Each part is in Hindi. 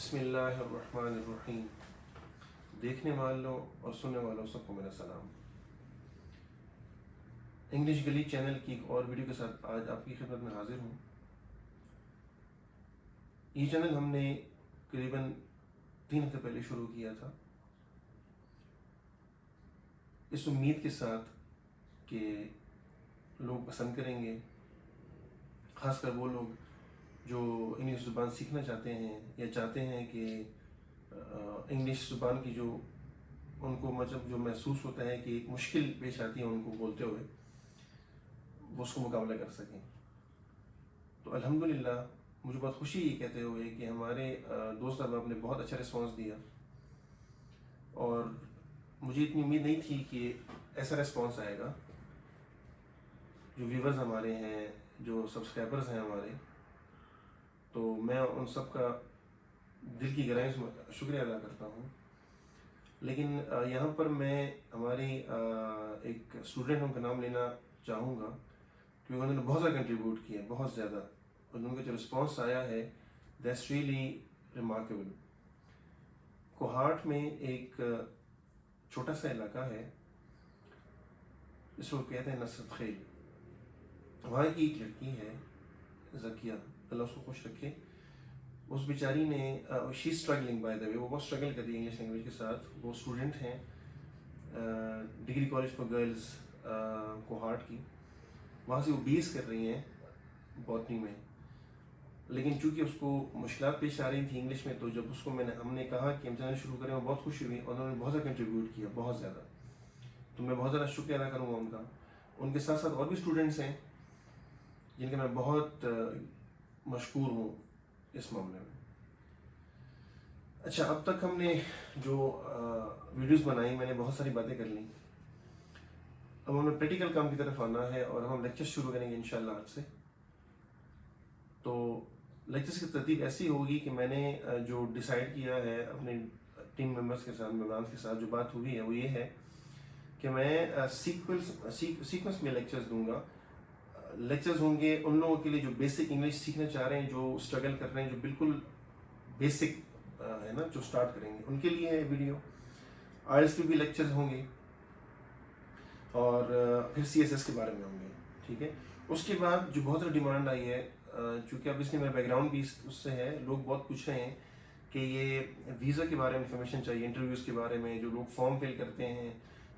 बिस्मिल्लाहिर्रहमानिर्रहीम। देखने वालों और सुनने वालों सबको मेरा सलाम। इंग्लिश गली चैनल की एक और वीडियो के साथ आज आपकी खिदमत में हाजिर हूँ। ये चैनल हमने करीबन 3 हफ्ते पहले शुरू किया था, इस उम्मीद के साथ कि लोग पसंद करेंगे, ख़ासकर वो लोग जो इंग्लिश ज़ुबान सीखना चाहते हैं या चाहते हैं कि इंग्लिश ज़ुबान की जो उनको मतलब जो महसूस होता है कि एक मुश्किल पेश आती है उनको बोलते हुए, वो उसको मुकाबला कर सकें। तो अल्हम्दुलिल्लाह मुझे बहुत खुशी ये कहते हुए कि हमारे दोस्त अहबाब ने बहुत अच्छा रिस्पांस दिया और मुझे इतनी उम्मीद नहीं थी कि ऐसा रिस्पांस आएगा। जो व्यूवर्स हमारे हैं, जो सब्सक्राइबर्स हैं हमारे, तो मैं उन सब का दिल की गहराई से शुक्रिया अदा करता हूँ। लेकिन यहाँ पर मैं हमारी एक स्टूडेंट उनका नाम लेना चाहूँगा क्योंकि उन्होंने बहुत ज़्यादा कंट्रीब्यूट किया, बहुत ज़्यादा, और उनका जो रिस्पांस आया है दैट्स रियली रिमार्केबल। कोहाट में एक छोटा सा इलाका है जिसको कहते हैं नसरत खेल। वहाँ की एक लड़की है ज़किया, अल्लाह उसको खुश रखे। उस बेचारी ने she struggling by the way, वो बहुत स्ट्रगल कर रही है इंग्लिश लैंग्वेज के साथ। वो स्टूडेंट हैं degree college for girls Kohat की। वहाँ से वो बीएस कर रही हैं बॉटनी में। लेकिन चूंकि उसको मुश्किलात पेश आ रही थी इंग्लिश में, तो जब उसको हमने कहा कि हम चैनल शुरू करें, वो बहुत खुश हुई और उन्होंने बहुत ज़्यादा कंट्रीब्यूट किया, बहुत ज़्यादा। तो मैं बहुत ज़्यादा शुक्रिया अदा करूँगा उनका। उनके साथ साथ और भी स्टूडेंट्स हैं जिनके मैं बहुत मशकूर हूँ इस मामले में। अच्छा, अब तक हमने जो वीडियोस बनाई, मैंने बहुत सारी बातें कर ली। अब हमें प्रैक्टिकल काम की तरफ आना है और हम लेक्चर्स शुरू करेंगे इंशाल्लाह आज से। तो लेक्चर्स की तरतीब ऐसी होगी कि मैंने जो डिसाइड किया है अपने टीम मेंबर्स के साथ, मेंबरान के साथ जो बात हुई है वो ये है कि मैं सीक्वेंस में लेक्चर्स दूंगा। लेक्चर्स होंगे उन लोगों के लिए जो बेसिक इंग्लिश सीखना चाह रहे हैं, जो स्ट्रगल कर रहे हैं, जो बिल्कुल बेसिक है ना, जो स्टार्ट करेंगे उनके लिए है वीडियो। आइल्स पे भी लेक्चर्स होंगे और फिर सीएसएस के बारे में होंगे, ठीक है। उसके बाद जो बहुत ज़्यादा डिमांड आई है, चूँकि अब इसलिए मेरा बैकग्राउंड भी उससे है, लोग बहुत पूछ रहे हैं कि ये वीज़ा के बारे में इंफॉर्मेशन चाहिए, इंटरव्यूज़ के बारे में, जो लोग फॉर्म फिल करते हैं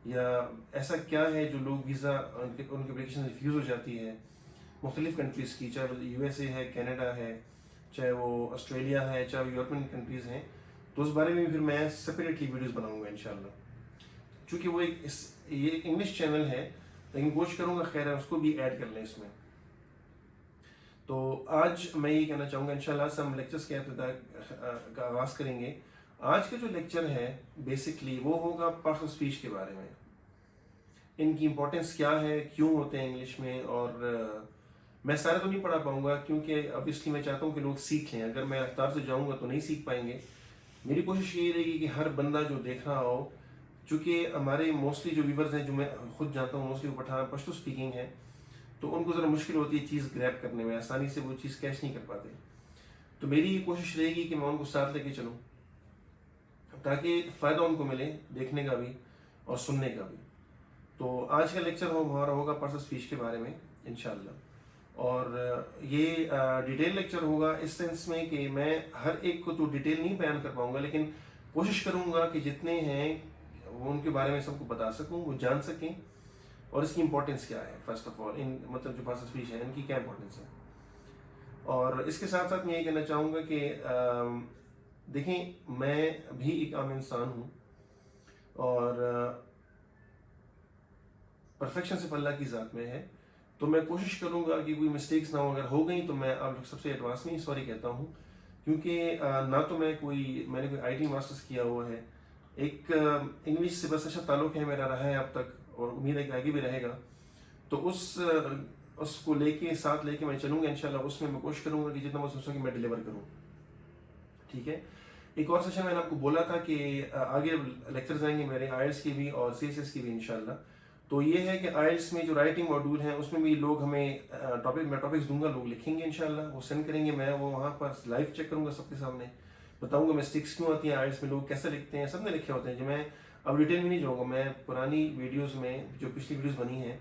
या ऐसा क्या है जो लोग वीज़ा उनकी एप्लीकेशन रिफ्यूज़ हो जाती है मुख्तलिफ़ कंट्रीज़ की, चाहे वो यूएसए है, कनाडा है, चाहे वो ऑस्ट्रेलिया है, चाहे वो यूरोपियन कंट्रीज़ हैं। तो उस बारे में भी फिर मैं सेपरेटली वीडियोज़ बनाऊँगा इंशाल्लाह। चूँकि वो ये इंग्लिश चैनल है, लेकिन कोशिश करूँगा खैर है उसको भी ऐड कर लें इसमें। तो आज मैं ये कहना चाहूँगा इंशाल्लाह से हम लेक्चर्स के का आगाज़ करेंगे। आज का जो लेक्चर है बेसिकली वो होगा पार्ट्स ऑफ स्पीच के बारे में, इनकी इम्पोर्टेंस क्या है, क्यों होते हैं इंग्लिश में। और मैं सारे तो नहीं पढ़ा पाऊँगा क्योंकि अब इसलिए मैं चाहता हूँ कि लोग सीख लें। अगर मैं रफ्तार से जाऊँगा तो नहीं सीख पाएंगे। मेरी कोशिश ये रहेगी कि हर बंदा जो देख रहा हो, चूँकि हमारे मोस्टली जो व्यूवर्स हैं, जो मैं खुद जानता हूँ, मोस्टली वो पठान पश्तो स्पीकिंग है, तो उनको ज़रा मुश्किल होती है चीज़ ग्रैब करने में, आसानी से वो चीज़ कैच नहीं कर पाते। तो मेरी ये कोशिश रहेगी कि मैं उनको साथ लेके चलूँ ताकि फ़ायदा उनको मिले, देखने का भी और सुनने का भी। तो आज का लेक्चर हमारा होगा पार्ट्स ऑफ स्पीच के बारे में इंशाल्लाह। और ये डिटेल लेक्चर होगा इस सेंस में कि मैं हर एक को तो डिटेल नहीं बयान कर पाऊँगा, लेकिन कोशिश करूँगा कि जितने हैं वो उनके बारे में सबको बता सकूँ, वो जान सकें और इसकी इम्पोर्टेंस क्या है। फर्स्ट ऑफ ऑल इन मतलब जो पार्ट्स ऑफ स्पीच है इनकी क्या इम्पोर्टेंस है। और इसके साथ साथ मैं ये कहना चाहूँगा कि देखें, मैं भी एक आम इंसान हूँ और परफेक्शन सिर्फ अल्लाह की ज़ात में है। तो मैं कोशिश करूँगा कि कोई मिस्टेक्स ना हो, अगर हो गई तो मैं आप लोग सबसे एडवांस में सॉरी कहता हूँ, क्योंकि ना तो मैंने कोई आईटी मास्टर्स किया हुआ है। एक इंग्लिश से बस अच्छा ताल्लुक़ है मेरा, रहा है अब तक और उम्मीद है कि आगे भी रहेगा। तो उसको साथ लेके मैं चलूँगा इंशाल्लाह। उसमें मैं कोशिश करूँगा कि जितना मैं सोच सके मैं डिलीवर करूँ, ठीक है। एक और सेशन मैंने आपको बोला था कि आगे लेक्चर्स आएंगे मेरे आइल्स की भी और सीएसएस की भी इंशाल्लाह। तो ये है कि आइल्स में जो राइटिंग मॉड्यूल है उसमें भी लोग हमें मैं टॉपिक्स दूंगा, लोग लिखेंगे इंशाल्लाह, वो सेंड करेंगे, मैं वो वहाँ पर लाइव चेक करूँगा सबके सामने बताऊंगा मिस्टेक्स क्यों आती हैं आइल्स में, लोग कैसे लिखते हैं, सब ने लिखे होते हैं। जो मैं अब डिटेल में नहीं जाऊँगा, मैं पुरानी वीडियोज़ में जो पिछली वीडियोज़ बनी हैं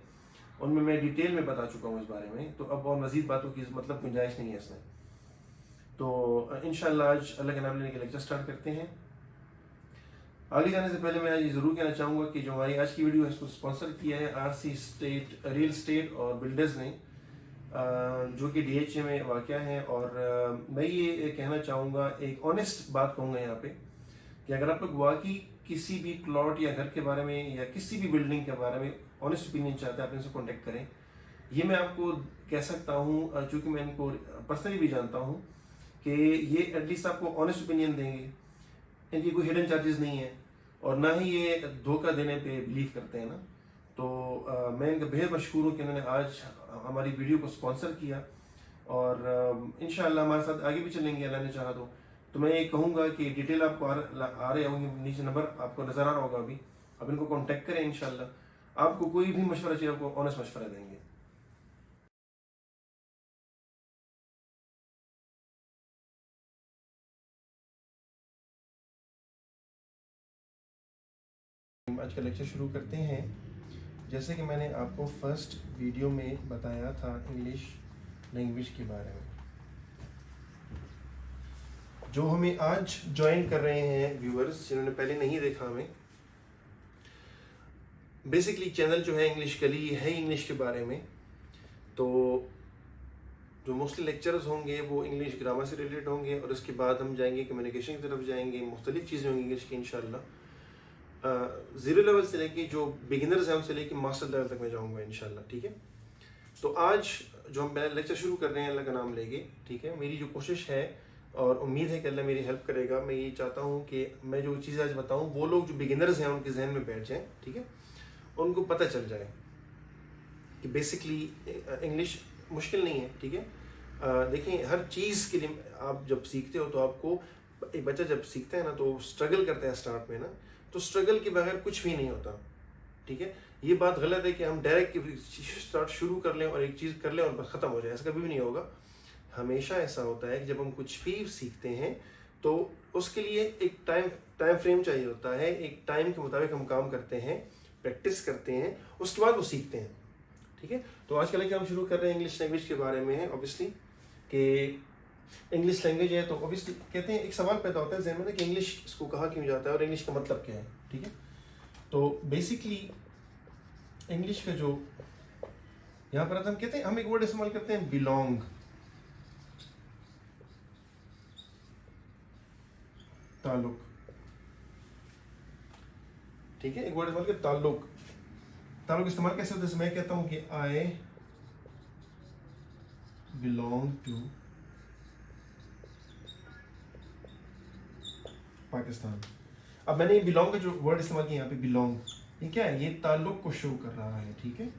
उनमें मैं डिटेल में बता चुका हूँ इस बारे में, तो अब और मज़ीद बातों की मतलब गुंजाइश नहीं है इसमें। तो इंशाल्लाह आज अल्लाह के नाम लेने के लेक्चर स्टार्ट करते हैं। आगे जाने से पहले मैं ये ज़रूर कहना चाहूँगा कि जो हमारी आज की वीडियो है इसको स्पॉन्सर किया है आरसी स्टेट रियल स्टेट और बिल्डर्स ने, जो कि DHA में वाक़या है। और मैं ये कहना चाहूँगा, एक ऑनेस्ट बात कहूँगा यहाँ पे, कि अगर आप लोग वाकई किसी भी प्लॉट या घर के बारे में या किसी भी बिल्डिंग के बारे में ऑनेस्ट ओपिनियन चाहते हैं, आप इनसे कॉन्टेक्ट करें। ये मैं आपको कह सकता हूँ चूँकि मैं इनको पर्सनली भी जानता हूँ कि ये एटलीस्ट आपको ऑनेस्ट ओपिनियन देंगे। इनकी कोई हिडन चार्जेस नहीं है और ना ही ये धोखा देने पे बिलीव करते हैं ना। तो मैं इनका बेहद मशहूर हूँ कि इन्होंने आज हमारी वीडियो को स्पॉन्सर किया और इंशाल्लाह हमारे साथ आगे भी चलेंगे अल्लाह ने चाहा तो मैं ये कहूँगा कि डिटेल आपको आ रहे होंगे, नीचे नंबर आपको नज़र आ रहा होगा अभी, अब इनको कॉन्टैक्ट करें। इंशाल्लाह आपको कोई भी मशवरा चाहिए आपको ऑनेस्ट मशवरा देंगे। आज का लेक्चर शुरू करते हैं। जैसे कि मैंने आपको फर्स्ट वीडियो में बताया था इंग्लिश लैंग्वेज के बारे में, जो हमें आज ज्वाइन कर रहे हैं व्यूअर्स जिन्होंने पहले नहीं देखा हमें, बेसिकली चैनल जो है इंग्लिश कली है इंग्लिश के बारे में। तो जो मोस्टली लेक्चर्स होंगे वो इंग्लिश ग्रामर से रिलेटेड होंगे और उसके बाद हम जाएंगे कम्युनिकेशन की तरफ जाएंगे, मुख्तलिफ चीज़ें होंगी इंग्लिश की इंशाल्लाह। ज़ीरो लेवल से लेके जो बिगिनर्स हैं उनसे लेके मास्टर लेवल तक मैं जाऊंगा इंशाल्लाह, ठीक है। तो आज जो हम पहले लेक्चर शुरू कर रहे हैं अल्लाह का नाम लेके, ठीक है। मेरी जो कोशिश है और उम्मीद है कि अल्लाह मेरी हेल्प करेगा, मैं ये चाहता हूँ कि मैं जो चीज़ें आज बताऊँ वो लोग जो बिगिनर्स हैं उनके जहन में बैठ जाएँ, ठीक है, उनको पता चल जाए कि बेसिकली इंग्लिश मुश्किल नहीं है, ठीक है। देखें हर चीज़ के लिए आप जब सीखते हो तो आपको, एक बच्चा जब सीखता है ना तो स्ट्रगल करता है स्टार्ट में ना, तो स्ट्रगल के बगैर कुछ भी नहीं होता, ठीक है। ये बात गलत है कि हम डायरेक्ट स्टार्ट शुरू कर लें और एक चीज़ कर लें और बस ख़त्म हो जाए, ऐसा कभी भी नहीं होगा। हमेशा ऐसा होता है कि जब हम कुछ भी सीखते हैं तो उसके लिए एक टाइम फ्रेम चाहिए होता है, एक टाइम के मुताबिक हम काम करते हैं, प्रैक्टिस करते हैं, उसके बाद वो सीखते हैं, ठीक है। तो आज का लेक्चर हम शुरू कर रहे हैं इंग्लिश लैंग्वेज के बारे में है। ऑब्वियसली कि इंग्लिश लैंग्वेज है तो ऑब्वियसली कहते हैं एक सवाल पैदा होता है जहन में कि इंग्लिश इसको कहा क्यों जाता है और इंग्लिश का मतलब क्या है, ठीक है। तो बेसिकली इंग्लिश का जो यहाँ पर हम कहते हैं, हम एक वर्ड इस्तेमाल करते हैं बिलोंग, ताल्लुक, ठीक है। एक वर्ड इस्तेमाल करते ताल्लुक। ताल्लुक इस्तेमाल कैसे होता है? मैं कहता हूं कि आई बिलोंग टू पाकिस्तान। अब मैंने बिलोंग का जो वर्ड इस्तेमाल किया यहाँ पे बिलोंग, ये क्या है? ये ताल्लुक को शो कर रहा है, ठीक है।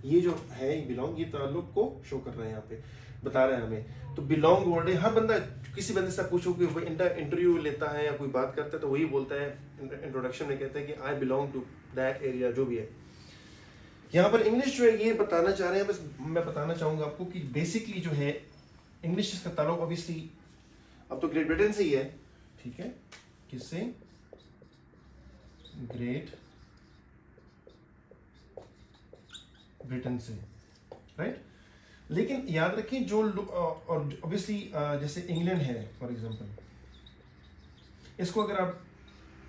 ये जो है बिलोंग, ये ताल्लुक को शो कर रहा है, यहाँ पे बता रहा है हमें। तो बिलोंग वर्ड है, हर बंदा, किसी बंदे से पूछो कि वो इंटरव्यू लेता है या कोई बात करता है तो वही बोलता है, इंट्रोडक्शन में कहता है कि I belong to that area, जो भी है। यहाँ पर इंग्लिश जो है ये बताना चाह रहे हैं, बस मैं बताना चाहूंगा आपको कि बेसिकली जो है इंग्लिश इसका ताल्लुक ऑब्वियसली अब तो ग्रेट ब्रिटेन से ही है, ठीक है। किससे? ग्रेट ब्रिटेन से, राइट। लेकिन याद रखें जो और ऑब्वियसली जैसे इंग्लैंड है फॉर एग्जांपल, इसको अगर आप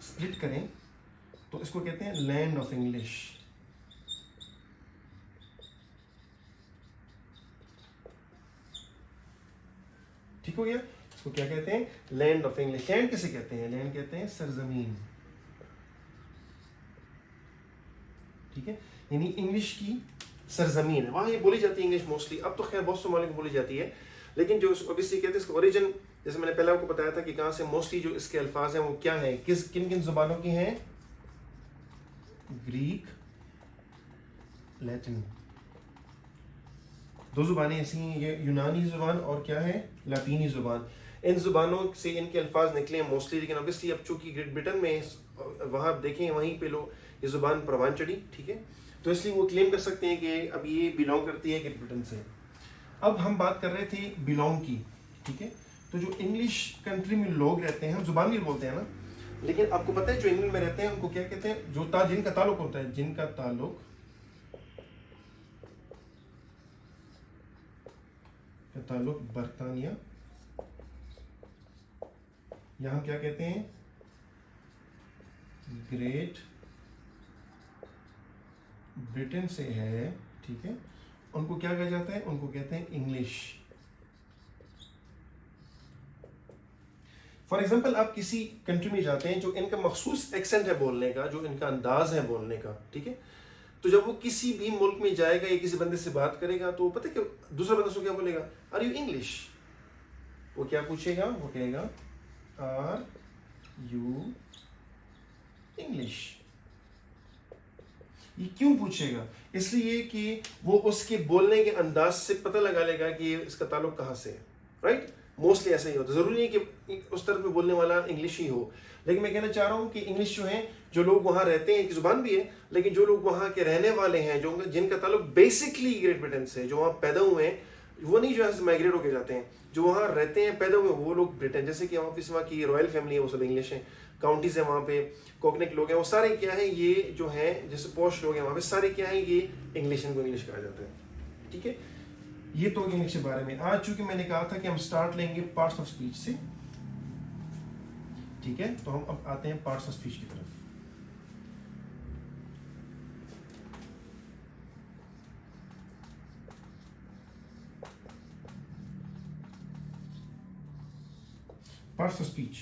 स्प्लिट करें तो इसको कहते हैं लैंड ऑफ इंग्लिश, ठीक हो गया। इसको क्या कहते हैं? Land of English. लैंड किसे कहते हैं? लैंड कहते हैं सरजमीन, ठीक है, यानी इंग्लिश की सरजमीन है, वहां ये बोली जाती है इंग्लिश मोस्टली। अब तो खैर बहुत से ममालिक में बोली जाती है, लेकिन जो ऑब्वियसली कहते हैं इसका ओरिजिन, जैसे मैंने पहले आपको बताया था कि कहां से मोस्टली जो इसके अल्फाज हैं वो क्या है, किन किन जुबानों की हैं? ग्रीक, लैटिन, दो जुबानें ऐसी हैं, ये यूनानी जुबान और क्या है? लातीनी जुबान। इन जुबानों से इनके अल्फाज निकले हैं मोस्टली, लेकिन ऑब्वियसली अब चूंकि ग्रेट ब्रिटेन में वहां देखें वहीं पे लोग ये जुबान परवान चढ़ी, ठीक है, तो इसलिए वो क्लेम कर सकते हैं कि अब ये बिलोंग करती है ग्रेट ब्रिटेन से। अब हम बात कर रहे थे बिलोंग की, ठीक है। तो जो इंग्लिश कंट्री में लोग रहते हैं, हम जुबान भी बोलते हैं ना, लेकिन आपको पता है जो इंग्लैंड में रहते हैं उनको क्या कहते हैं, जिनका ताल्लुक होता है, जिनका ताल्लुक बरतानिया, या हम क्या कहते हैं, ग्रेट ब्रिटेन से है, ठीक है, उनको क्या कहा जाता है, उनको कहते हैं इंग्लिश। फॉर एग्जाम्पल आप किसी कंट्री में जाते हैं जो इनका मखसूस एक्सेंट है बोलने का, जो इनका अंदाज है बोलने का, ठीक है, तो जब वो किसी भी मुल्क में जाएगा या किसी बंदे से बात करेगा तो पता है कि दूसरा बंदा उसको क्या बोलेगा, आर यू इंग्लिश, वो क्या पूछेगा, वो कहेगा आर यू इंग्लिश। ये क्यों पूछेगा, इसलिए कि वो उसके बोलने के अंदाज से पता लगा लेगा कि इसका ताल्लुक कहाँ से है, राइट। मोस्टली ऐसा ही होता है, जरूरी नहीं कि उस तरफ में बोलने वाला इंग्लिश ही हो, लेकिन मैं कहना चाह रहा हूँ कि इंग्लिश जो है, जो लोग वहाँ रहते हैं, एक जुबान भी है, लेकिन जो लोग वहाँ के रहने वाले हैं, जो जिनका ताल्लुक बेसिकली ग्रेट ब्रिटेन से, जो वहाँ पैदा हुए हैं, वो नहीं जो है माइग्रेट होकर जाते हैं, जो वहाँ रहते हैं पैदा हुए वो लोग ब्रिटेन, जैसे कि वहाँ की रॉयल फैमिली है वो सब इंग्लिश है, काउंटीज है वहाँ पे, कोकनेट लोग हैं, वो सारे क्या है, ये जो है जैसे पॉश लोग हैं वहाँ पे सारे क्या है, ये इंग्लिश, इनको इंग्लिश कहा जाता है, ठीक है। ये तो इंग्लिश के बारे में। आज चूंकि मैंने कहा था कि हम स्टार्ट लेंगे पार्ट्स ऑफ स्पीच से, ठीक है, तो हम अब आते हैं पार्ट्स ऑफ स्पीच की तरफ। पार्ट्स ऑफ स्पीच,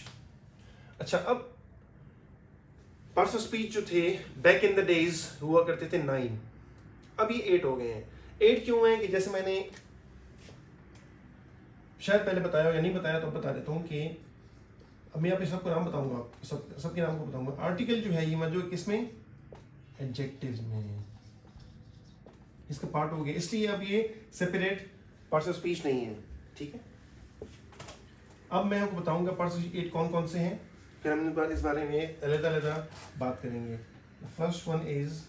अच्छा, अब पार्ट्स ऑफ स्पीच जो थे बैक इन द डेज हुआ करते थे 9, अब ये 8 हो गए हैं। 8 क्यों है कि जैसे मैंने शायद पहले बताया या नहीं बताया, तो बता देता हूँ कि अब मैं आप सबको नाम बताऊंगा, सबके नाम को बताऊंगा। आर्टिकल जो है ये मौजूद किसमें, एडजेक्टिव्स में, इसका पार्ट हो गया, इसलिए अब ये सेपरेट पार्ट्स ऑफ स्पीच नहीं है, ठीक है। अब मैं आपको बताऊंगा पार्ट्स ऑफ स्पीच 8 कौन कौन से हैं, फिर हम इस बारे में अलग-अलग बात करेंगे। First one is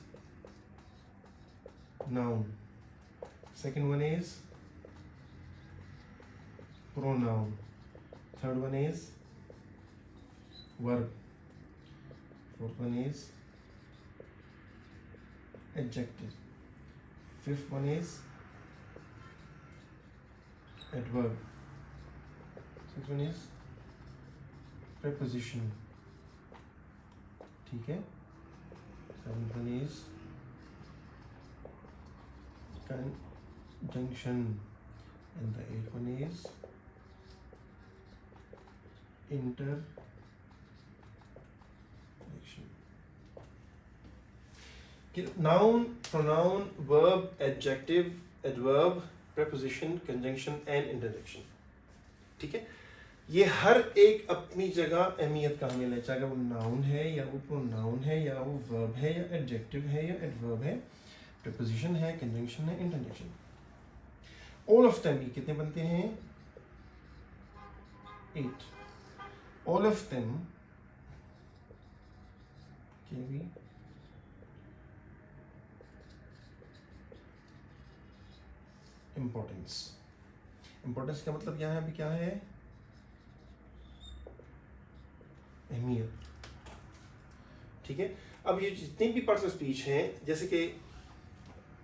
noun, second one is pronoun, third one is verb, fourth one is adjective, fifth one is adverb, sixth one is preposition, ठीक है, seventh one is conjunction, and the eighth one is interjection. Noun, pronoun, verb, adjective, adverb, preposition, conjunction and interjection, ठीक है। ये हर एक अपनी जगह अहमियत का हामिल है, चाहे वो नाउन है या वो प्रोनाउन है या वो वर्ब है या एडजेक्टिव है या एडवर्ब है, preposition है, conjunction है, interjection। all of them, ये कितने बनते हैं, 8। all of them carry importance। importance का मतलब क्या है, अभी क्या है, अहमियत, ठीक है। अब ये जितने भी पार्ट्स ऑफ स्पीच हैं, जैसे कि